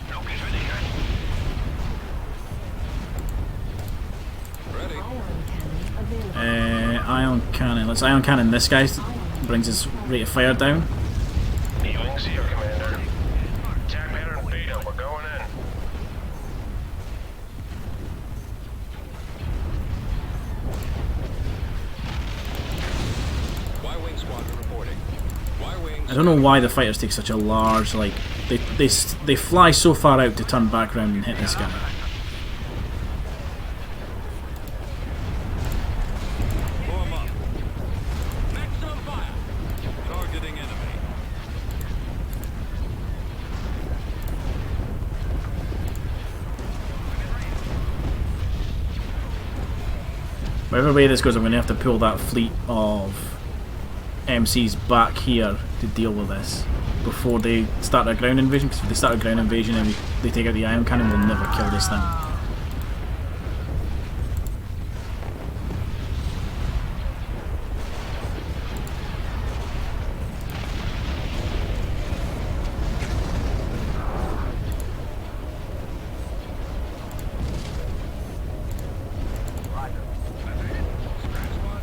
Ion cannon available. Ion cannon. Let's ion cannon this guy. Brings his rate of fire down. E-Wings here, Commander. Attack pattern beta. We're going in. Y-Wing squadron reporting. Y-Wing. I don't know why the fighters take such a large, like, they fly so far out to turn back around and hit this guy. Form up. Maximum fire. Targeting enemy. Whatever way this goes, I'm going to have to pull that fleet of MCs back here to deal with this before they start their ground invasion, because if they start a ground invasion and they take out the ion cannon, they'll never kill this thing.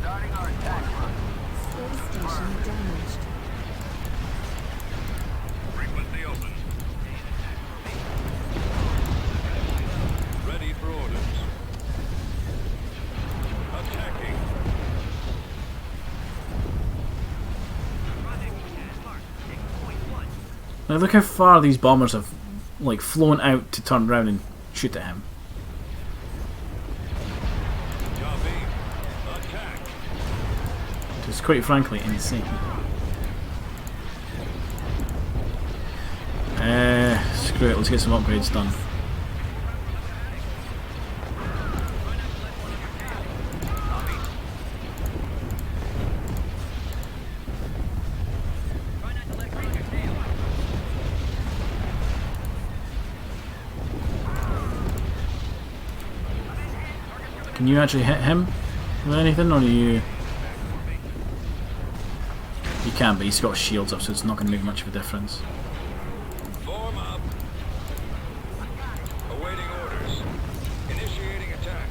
Starting our attack run. Space station damaged. Frequency open. Ready for orders. Attacking. Now look how far these bombers have, like, flown out to turn around and shoot at him. Copy. Attack. It's quite frankly insane. Screw it, let's get some upgrades done. Can you actually hit him with anything, or do you... You can, but he's got shields up, so it's not going to make much of a difference. Form up. Awaiting orders. Initiating attack.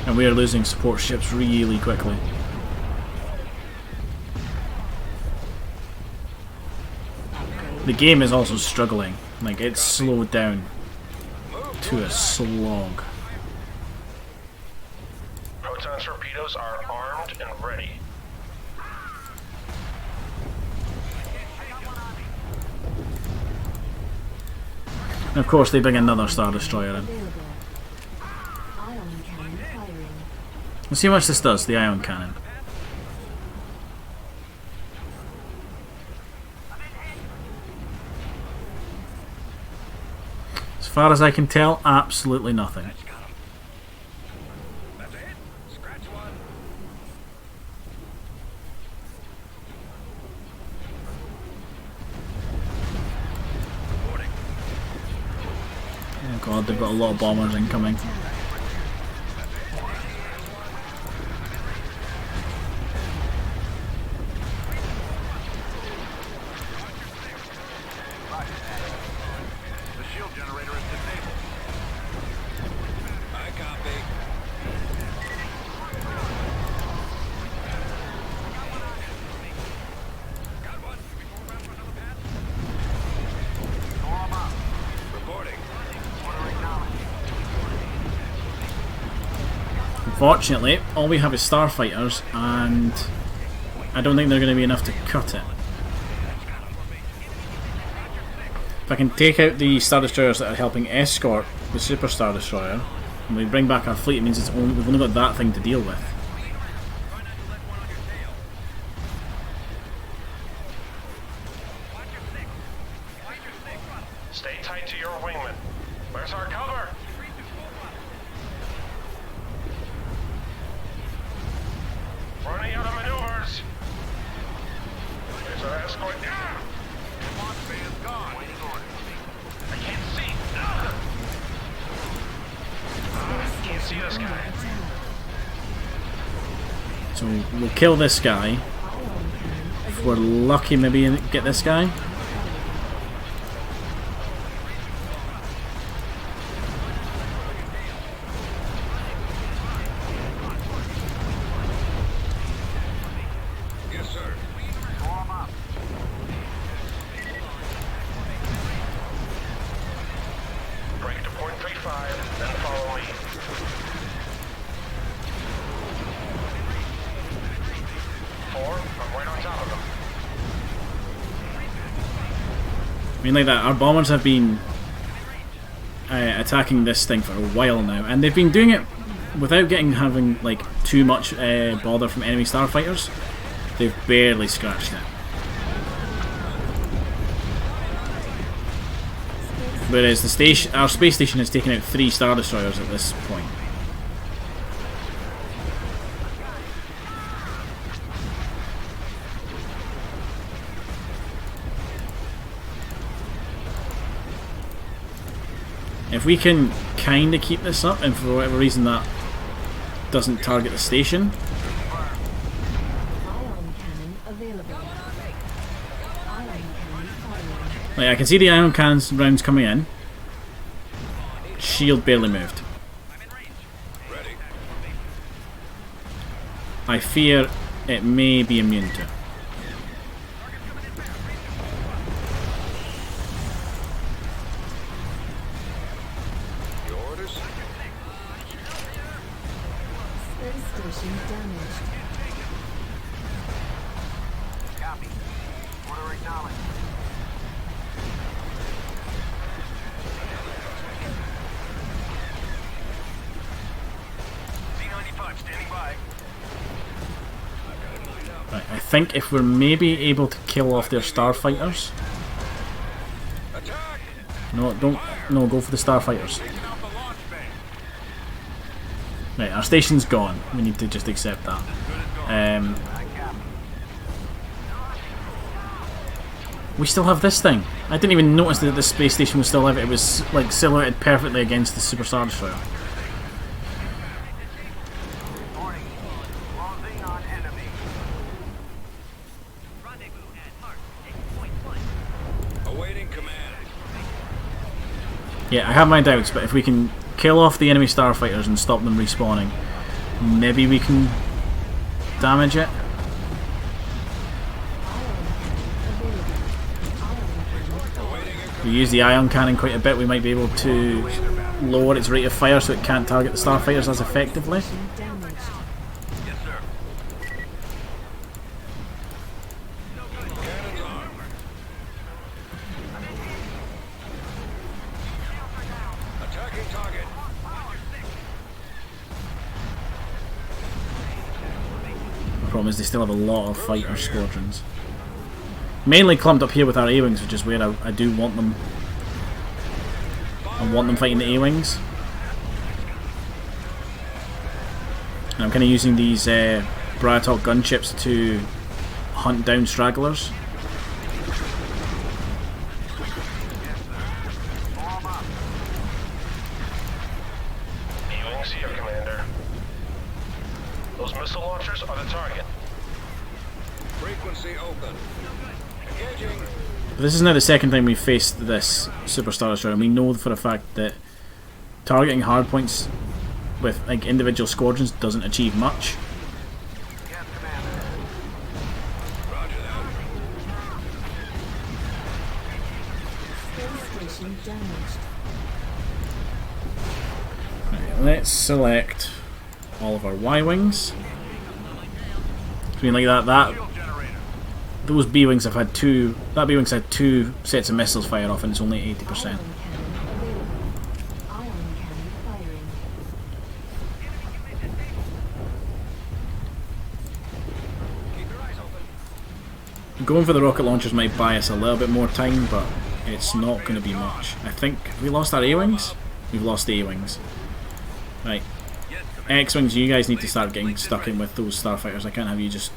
And we are losing support ships really quickly. The game is also struggling. Like, it's slowed down to a slog. Proton torpedoes are armed and ready. And of course, they bring another Star Destroyer in. Available. Ion cannon firing. Let's see how much this does, the ion cannon. As far as I can tell, absolutely nothing. That's it. Scratch one. Oh god, they've got a lot of bombers incoming. Unfortunately, all we have is starfighters, and I don't think they're going to be enough to cut it. If I can take out the Star Destroyers that are helping escort the Super Star Destroyer, and we bring back our fleet, it means we've only got that thing to deal with. Stay tight to your wingman. Where's our cover? Running out of maneuvers. There's our escort. Ah! Launch van's gone. I can't see. Ah! Can't see this guy. So we'll kill this guy. If we're lucky, maybe get this guy. Yes, sir. Form up. Break to point 35, then follow me. Four, I'm right on top of them. I mean, like that, our bombers have been attacking this thing for a while now, and they've been doing it without having like too much bother from enemy starfighters. They've barely scratched it. Whereas our space station has taken out 3 Star Destroyers at this point. If we can kind of keep this up, and for whatever reason that doesn't target the station, Ion cannon available. Ion cannon firing. like I can see the ion cannons rounds coming in. Shield barely moved. Ready. I fear it may be immune to it. Your orders? Space station damaged. Copy. Order acknowledged. C-95 standing by. Right, I think if we're maybe able to kill off their starfighters. Attack! No, go for the starfighters. Taking out the launch bay. Right, our station's gone. We need to just accept that. We still have this thing. I didn't even notice that the space station was still alive. It was like silhouetted perfectly against the Super Star Destroyer. Warning. Closing on enemy. Awaiting command. Yeah, I have my doubts, but if we can kill off the enemy starfighters and stop them respawning, maybe we can damage it. If we use the ion cannon quite a bit, we might be able to lower its rate of fire so it can't target the starfighters as effectively. Damaged. Yes, sir. Cannons armed. Attacking target. The problem is they still have a lot of fighter squadrons. Mainly clumped up here with our A-Wings, which is where I do want them. I want them fighting the A-Wings. And I'm kind of using these Bratoc gunships to hunt down stragglers. A-Wings here, Commander. Those missile launchers are the target. Frequency open. Engaging. But this is now the second time we've faced this Super Star Destroyer, and we know for a fact that targeting hardpoints with like individual squadrons doesn't achieve much. Yes, Commander. Roger that. Space station damaged. Right, let's select all of our Y-wings. I mean, like that Shield generator. those B-wings have had two. That B-wing's had 2 sets of missiles fire off, and it's only 80%. Ion cannon available. Ion cannon firing. Keep your eyes open. Going for the rocket launchers might buy us a little bit more time, but it's not going to be much. I think we lost our A-wings. We've lost the A-wings. Right. X-wings, you guys need to start getting stuck in with those starfighters. I can't have you just.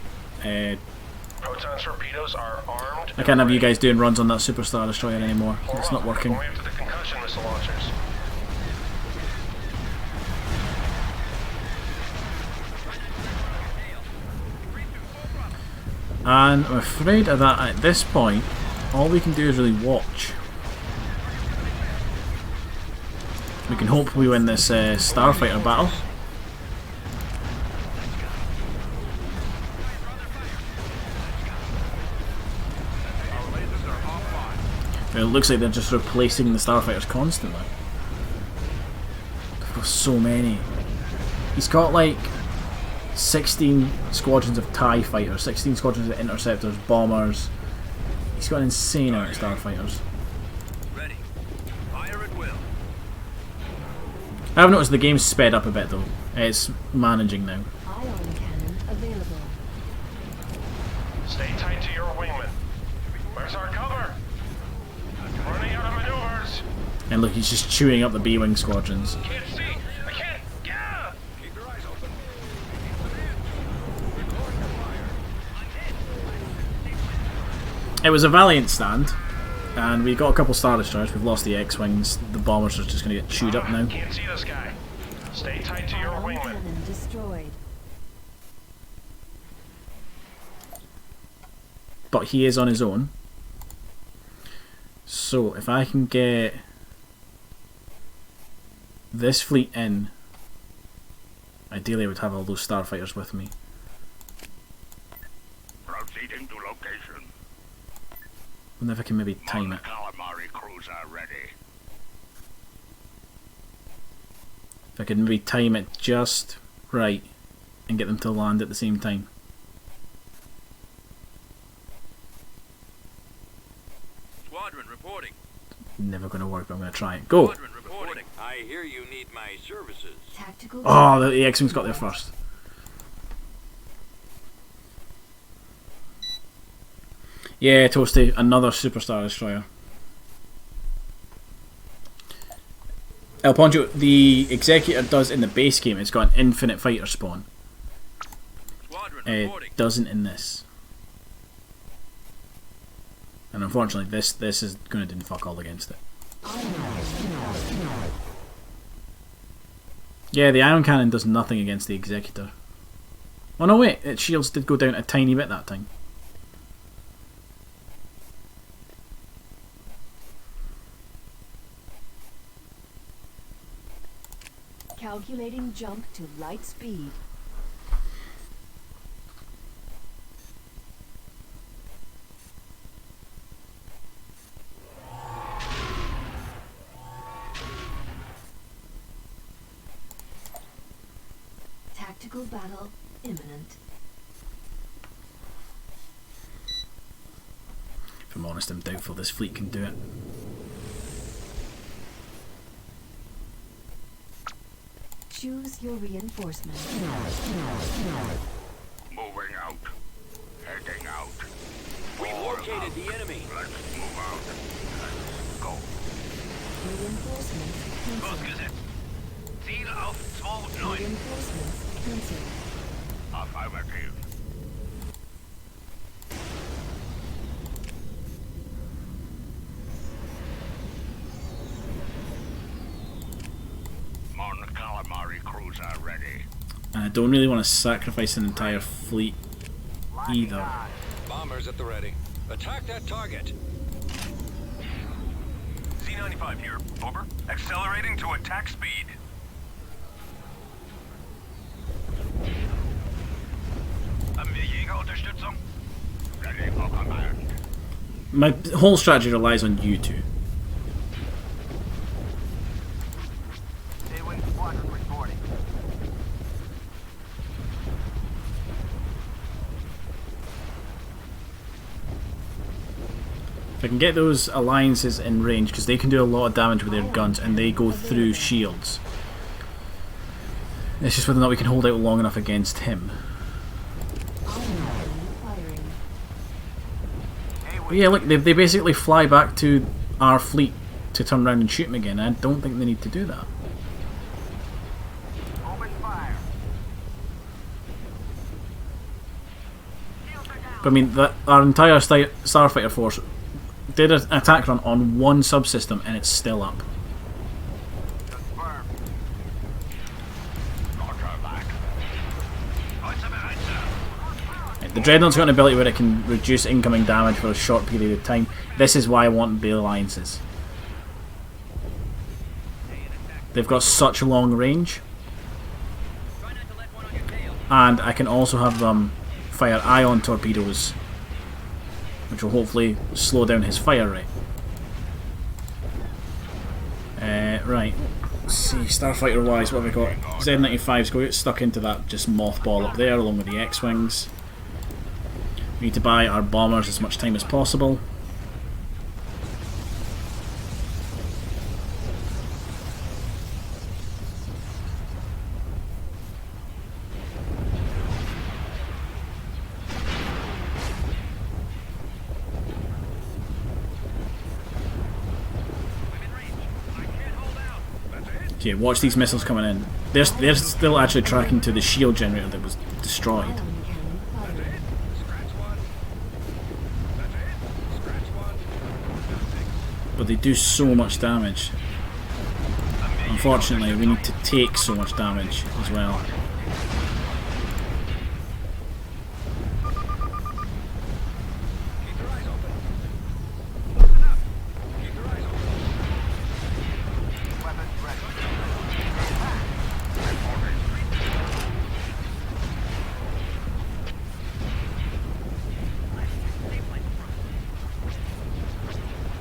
Proton torpedoes are armed. I can't have you guys doing runs on that Superstar Destroyer anymore. It's not working. Going after the concussion missile launchers. And I'm afraid of that at this point, all we can do is really watch. We can hope we win this Starfighter battle. Our lasers are offline. It looks like they're just replacing the Starfighters constantly. There's so many. He's got like 16 squadrons of TIE fighters, 16 squadrons of interceptors, bombers. He's got an insane amount of starfighters. Ready. Fire at will. I have noticed the game's sped up a bit though. It's managing now. Ion cannon available. Stay tight to your wingman. Where's our cover? Running out of maneuvers. And look, he's just chewing up the B-wing squadrons. Can't see. I can't. Yeah. Keep your eyes open. It was a valiant stand, and we got a couple Star Destroyers. We've lost the X-wings. The bombers are just going to get chewed up now. Can't see this guy. Stay tight to your Ion wingman. cannon destroyed. But he is on his own. So if I can get this fleet in, ideally I would have all those starfighters with me. Proceeding to location. And if I can maybe time it. Calamari cruiser ready. If I could maybe time it just right and get them to land at the same time. Squadron reporting. Never going to work, but I'm going to try it. Go! Squadron reporting. I hear you need my services. Tactical. Oh, the X-Wings got there first. Yeah, Toasty, another Superstar Destroyer. El Poncho, the Executor does in the base game, it's got an infinite fighter spawn. Squadron It reporting. doesn't in this. And unfortunately, this is going to do fuck all against it. Yeah, the Ion Cannon does nothing against the Executor. Oh no, wait, its shields did go down a tiny bit that time. Calculating jump to light speed. Tactical battle imminent. If I'm honest, I'm doubtful this fleet can do it. Choose your reinforcement. Moving out. Heading out. We located the enemy. Let's move out. Let's go. Reinforcements cancelled. Ziel auf 2-9. Reinforcements cancelled. Affirmative. Mon Calamari cruiser ready. And I don't really want to sacrifice an entire fleet either. Bombers at the ready. Attack that target. Z95 here. Over. Accelerating to attack speed. Jägerunterstützung. Ready for command. My whole strategy relies on you two. I can get those alliances in range because they can do a lot of damage with their guns and they go through shields. It's just whether or not we can hold out long enough against him. But yeah, look, they basically fly back to our fleet to turn around and shoot him again. I don't think they need to do that. Open fire. But I mean, our entire Starfighter force did an attack run on one subsystem and it's still up. Confirmed. Roger back. What's the behind, sir? The Dreadnought's got an ability where it can reduce incoming damage for a short period of time. This is why I want the alliances. They've got such a long range. And I can also have them fire ion torpedoes, which will hopefully slow down his fire rate. Right, let's see, Starfighter wise, what have we got? Z95's going to get stuck into that just mothball up there along with the X-Wings. We need to buy our bombers as much time as possible. Okay, watch these missiles coming in. They're still actually tracking to the shield generator that was destroyed. Ion cannon firing. Scratch one. That's it. Scratch one. But they do so much damage. Unfortunately, we need to take so much damage as well. Keep your eyes open. Listen up. Keep your eyes open. Weapons ready.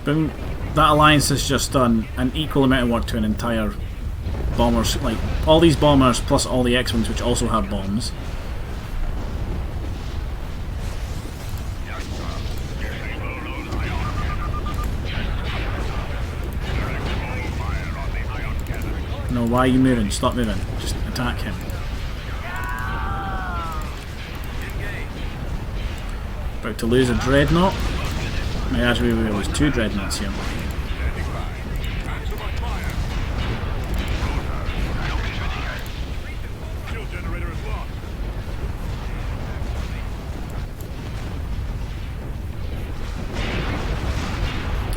But that alliance has just done an equal amount of work to an entire bombers, like all these bombers plus all the X-Wings which also have bombs. No, why are you moving? Stop moving. Just attack him. About to lose a Dreadnought. Actually, we lose 2 Dreadnoughts here. Shield generator is lost.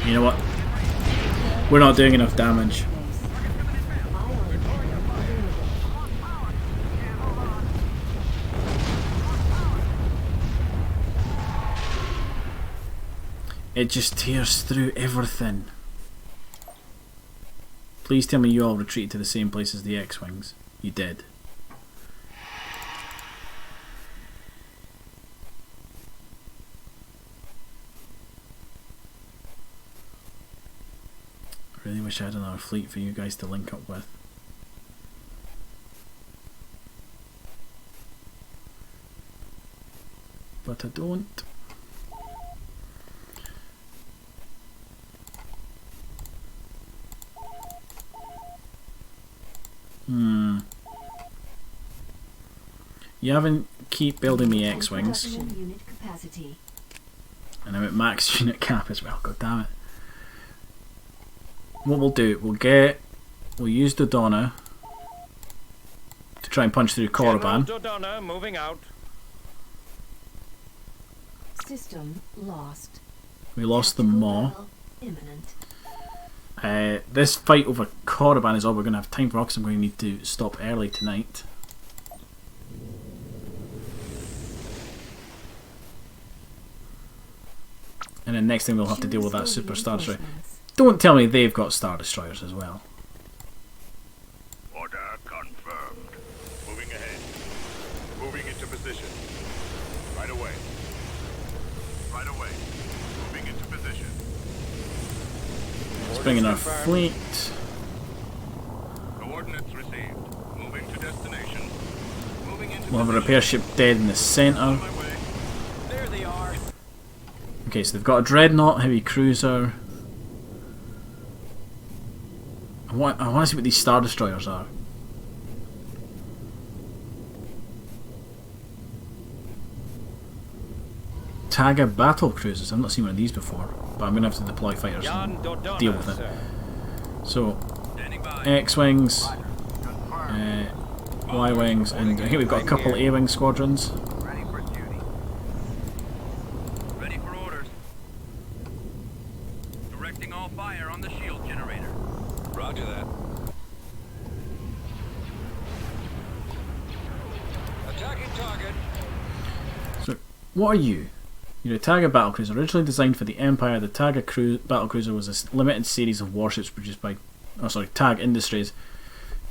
You know what? We're not doing enough damage. It just tears through everything. Please tell me you all retreated to the same place as the X-Wings. You did. I really wish I had another fleet for you guys to link up with. But I don't. You haven't keep building me X-Wings. Production unit capacity. And I'm at max unit cap as well, god damn it. What we'll do, we'll use Dodonna to try and punch through Korriban. Dodonna moving out. System lost. We lost the Maw. Battle imminent. This fight over Korriban is all we're going to have time for because I'm going to need to stop early tonight. And then next thing we'll have to deal with that Super Star Destroyer. Don't tell me they've got Star Destroyers as well. Order confirmed. Moving ahead. Moving into position. Right away. Right away. Moving into position. Let's bring in our fleet. Coordinates received. Moving to destination. Moving into We'll have a repair ship dead in the centre. on my way. There they are. Okay, Okay, so they've got a Dreadnought, heavy cruiser. I want to see what these Star Destroyers are. Taga battle cruisers. I've not seen one of these before, but I'm going to have to deploy fighters and deal with it. So, X-Wings, Y-Wings, and I think we've got a couple A-Wing squadrons. Ready for duty. Ready for orders. Directing all fire on the shield generator. Roger that. Attacking target. So, what are you? You're a Taga battlecruiser. Originally designed for the Empire, the Taga battlecruiser was a limited series of warships produced by TAG Industries.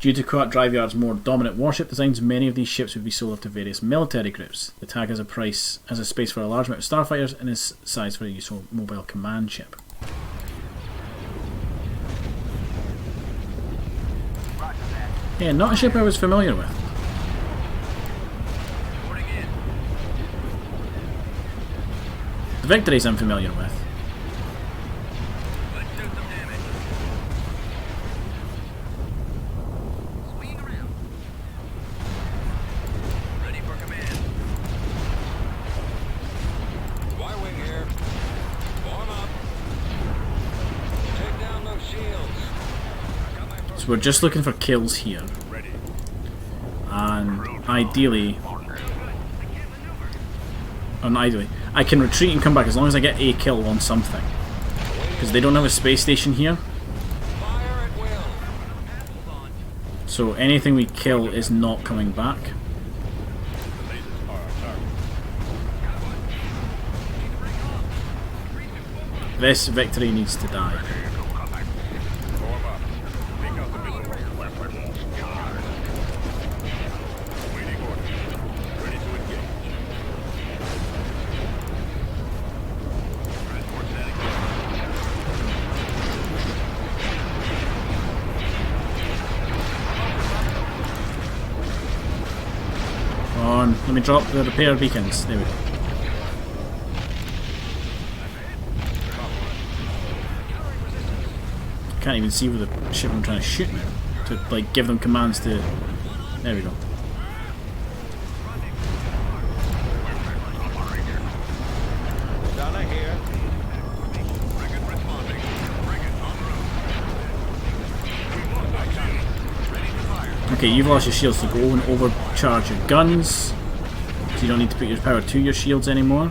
Due to Kuat Drive Yard's more dominant warship designs, many of these ships would be sold off to various military groups. The TAG has a space for a large amount of starfighters and is sized for a useful mobile command ship. Yeah, not a ship I was familiar with. The Victories I'm familiar with. Let's do some damage. Swing around. Ready for command. Y-Wing here. Form up. Take down those shields. So we're just looking for kills here. Ready. And ideally, I can retreat and come back as long as I get a kill on something. Because they don't have a space station here. Fire at will. So anything we kill is not coming back. This Victory needs to die. Form up. Take out the missile. Waiting orders. Ready to engage. Transport static. Come on, let me drop the repair beacons. There we go. Can't even see where the ship I'm trying to shoot now. To like give them commands to. There we go. Donna here. Frigate responding. Frigate en route. We've lost our shield. Ready to fire. Okay, you've lost your shields, so go and overcharge your guns. So you don't need to put your power to your shields anymore.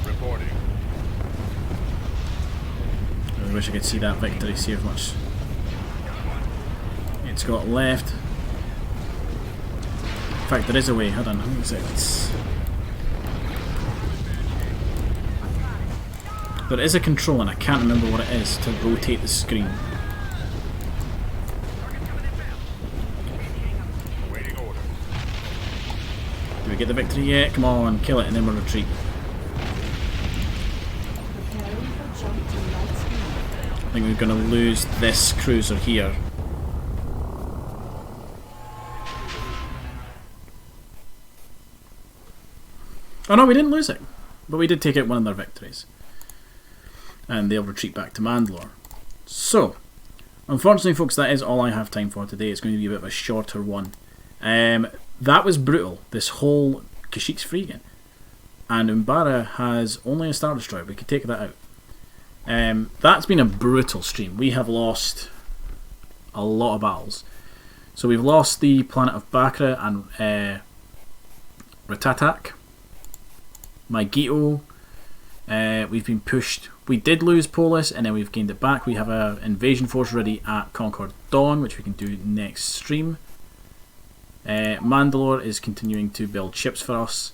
Reporting. I wish I could see that Victory, see how much it's got left. In fact, there is a way. Hold on, how many seconds? There is a control, and I can't remember what it is, to rotate the screen. Waiting orders. Do we get the Victory yet? Come on, kill it, and then we'll retreat. Preparing for jump to light speed. I think we're going to lose this cruiser here. Oh no, we didn't lose it. But we did take out one of their Victories. And they'll retreat back to Mandalore. So, unfortunately folks, that is all I have time for today. It's going to be a bit of a shorter one. That was brutal. This whole Kashyyyk's free again. And Umbara has only a Star Destroyer. We could take that out. That's been a brutal stream. We have lost a lot of battles. So we've lost the planet of Bakra and Ratatak. Megiddo. We've been pushed. We did lose Polis and then we've gained it back. We have an invasion force ready at Concord Dawn, which we can do next stream. Mandalore is continuing to build ships for us.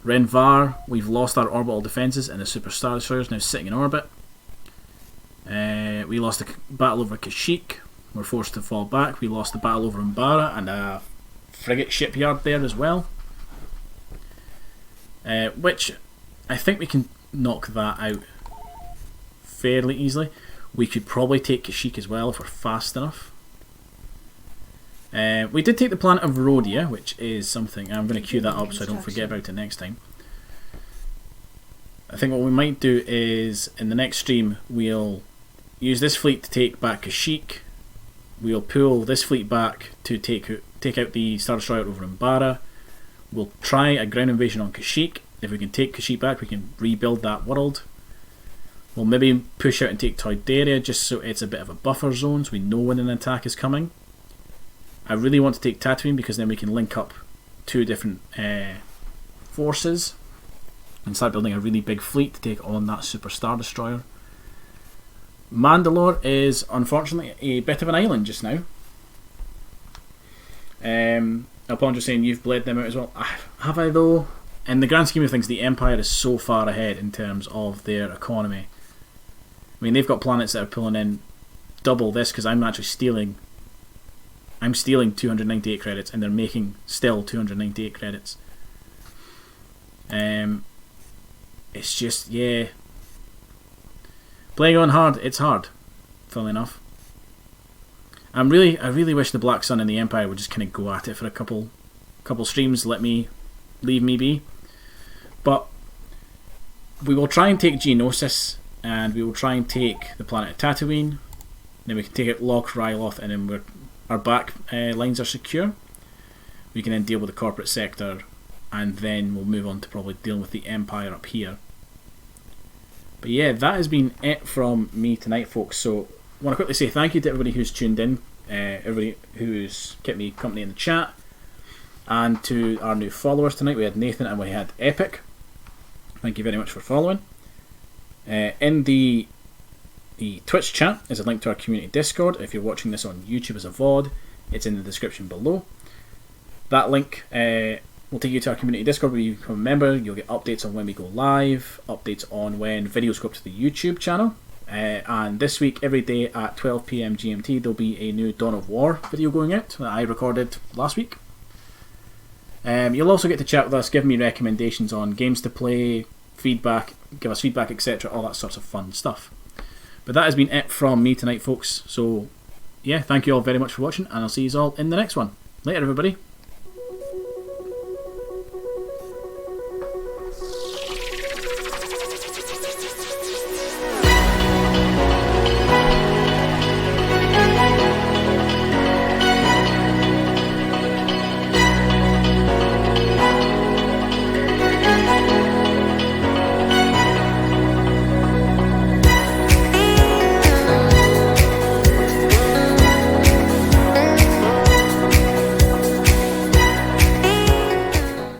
Renvar, we've lost our orbital defences and the Super Star Destroyer is now sitting in orbit. We lost the battle over Kashyyyk. We're forced to fall back. We lost the battle over Umbara and a frigate shipyard there as well. Which I think we can knock that out fairly easily. We could probably take Kashyyyk as well if we're fast enough. We did take the planet of Rhodia, which is something, I'm going to queue that up so I don't forget about it next time. I think what we might do is, in the next stream, we'll use this fleet to take back Kashyyyk. We'll pull this fleet back to take out the Star Destroyer over Umbara. We'll try a ground invasion on Kashyyyk. If we can take Kashyyyk back, we can rebuild that world. We'll maybe push out and take Toydaria just so it's a bit of a buffer zone, so we know when an attack is coming. I really want to take Tatooine because then we can link up two different forces and start building a really big fleet to take on that Super Star Destroyer. Mandalore is unfortunately a bit of an island just now. Upon just saying you've bled them out as well. Have I though? In the grand scheme of things, the Empire is so far ahead in terms of their economy. I mean, they've got planets that are pulling in double this because I'm actually stealing. I'm stealing 298 credits, and they're making still 298 credits. It's just, yeah. Playing on hard, it's hard. Funnily enough. I really wish the Black Sun and the Empire would just kind of go at it for a couple streams. Leave me be. But we will try and take Geonosis, and we will try and take the planet of Tatooine. Then we can take out Lok Ryloth, and then our back lines are secure. We can then deal with the corporate sector, and then we'll move on to probably dealing with the Empire up here. But yeah, that has been it from me tonight, folks. So I want to quickly say thank you to everybody who's tuned in, everybody who's kept me company in the chat, and to our new followers tonight. We had Nathan and we had Epic. Thank you very much for following. In the Twitch chat is a link to our community Discord. If you're watching this on YouTube as a VOD, it's in the description below. That link will take you to our community Discord where you can become a member. You'll get updates on when we go live, updates on when videos go up to the YouTube channel. And this week, every day at 12 PM GMT, there'll be a new Dawn of War video going out that I recorded last week. You'll also get to chat with us, give me recommendations on games to play, feedback, give us feedback, etc. All that sorts of fun stuff. But that has been it from me tonight, folks. So, yeah, thank you all very much for watching, and I'll see you all in the next one. Later, everybody.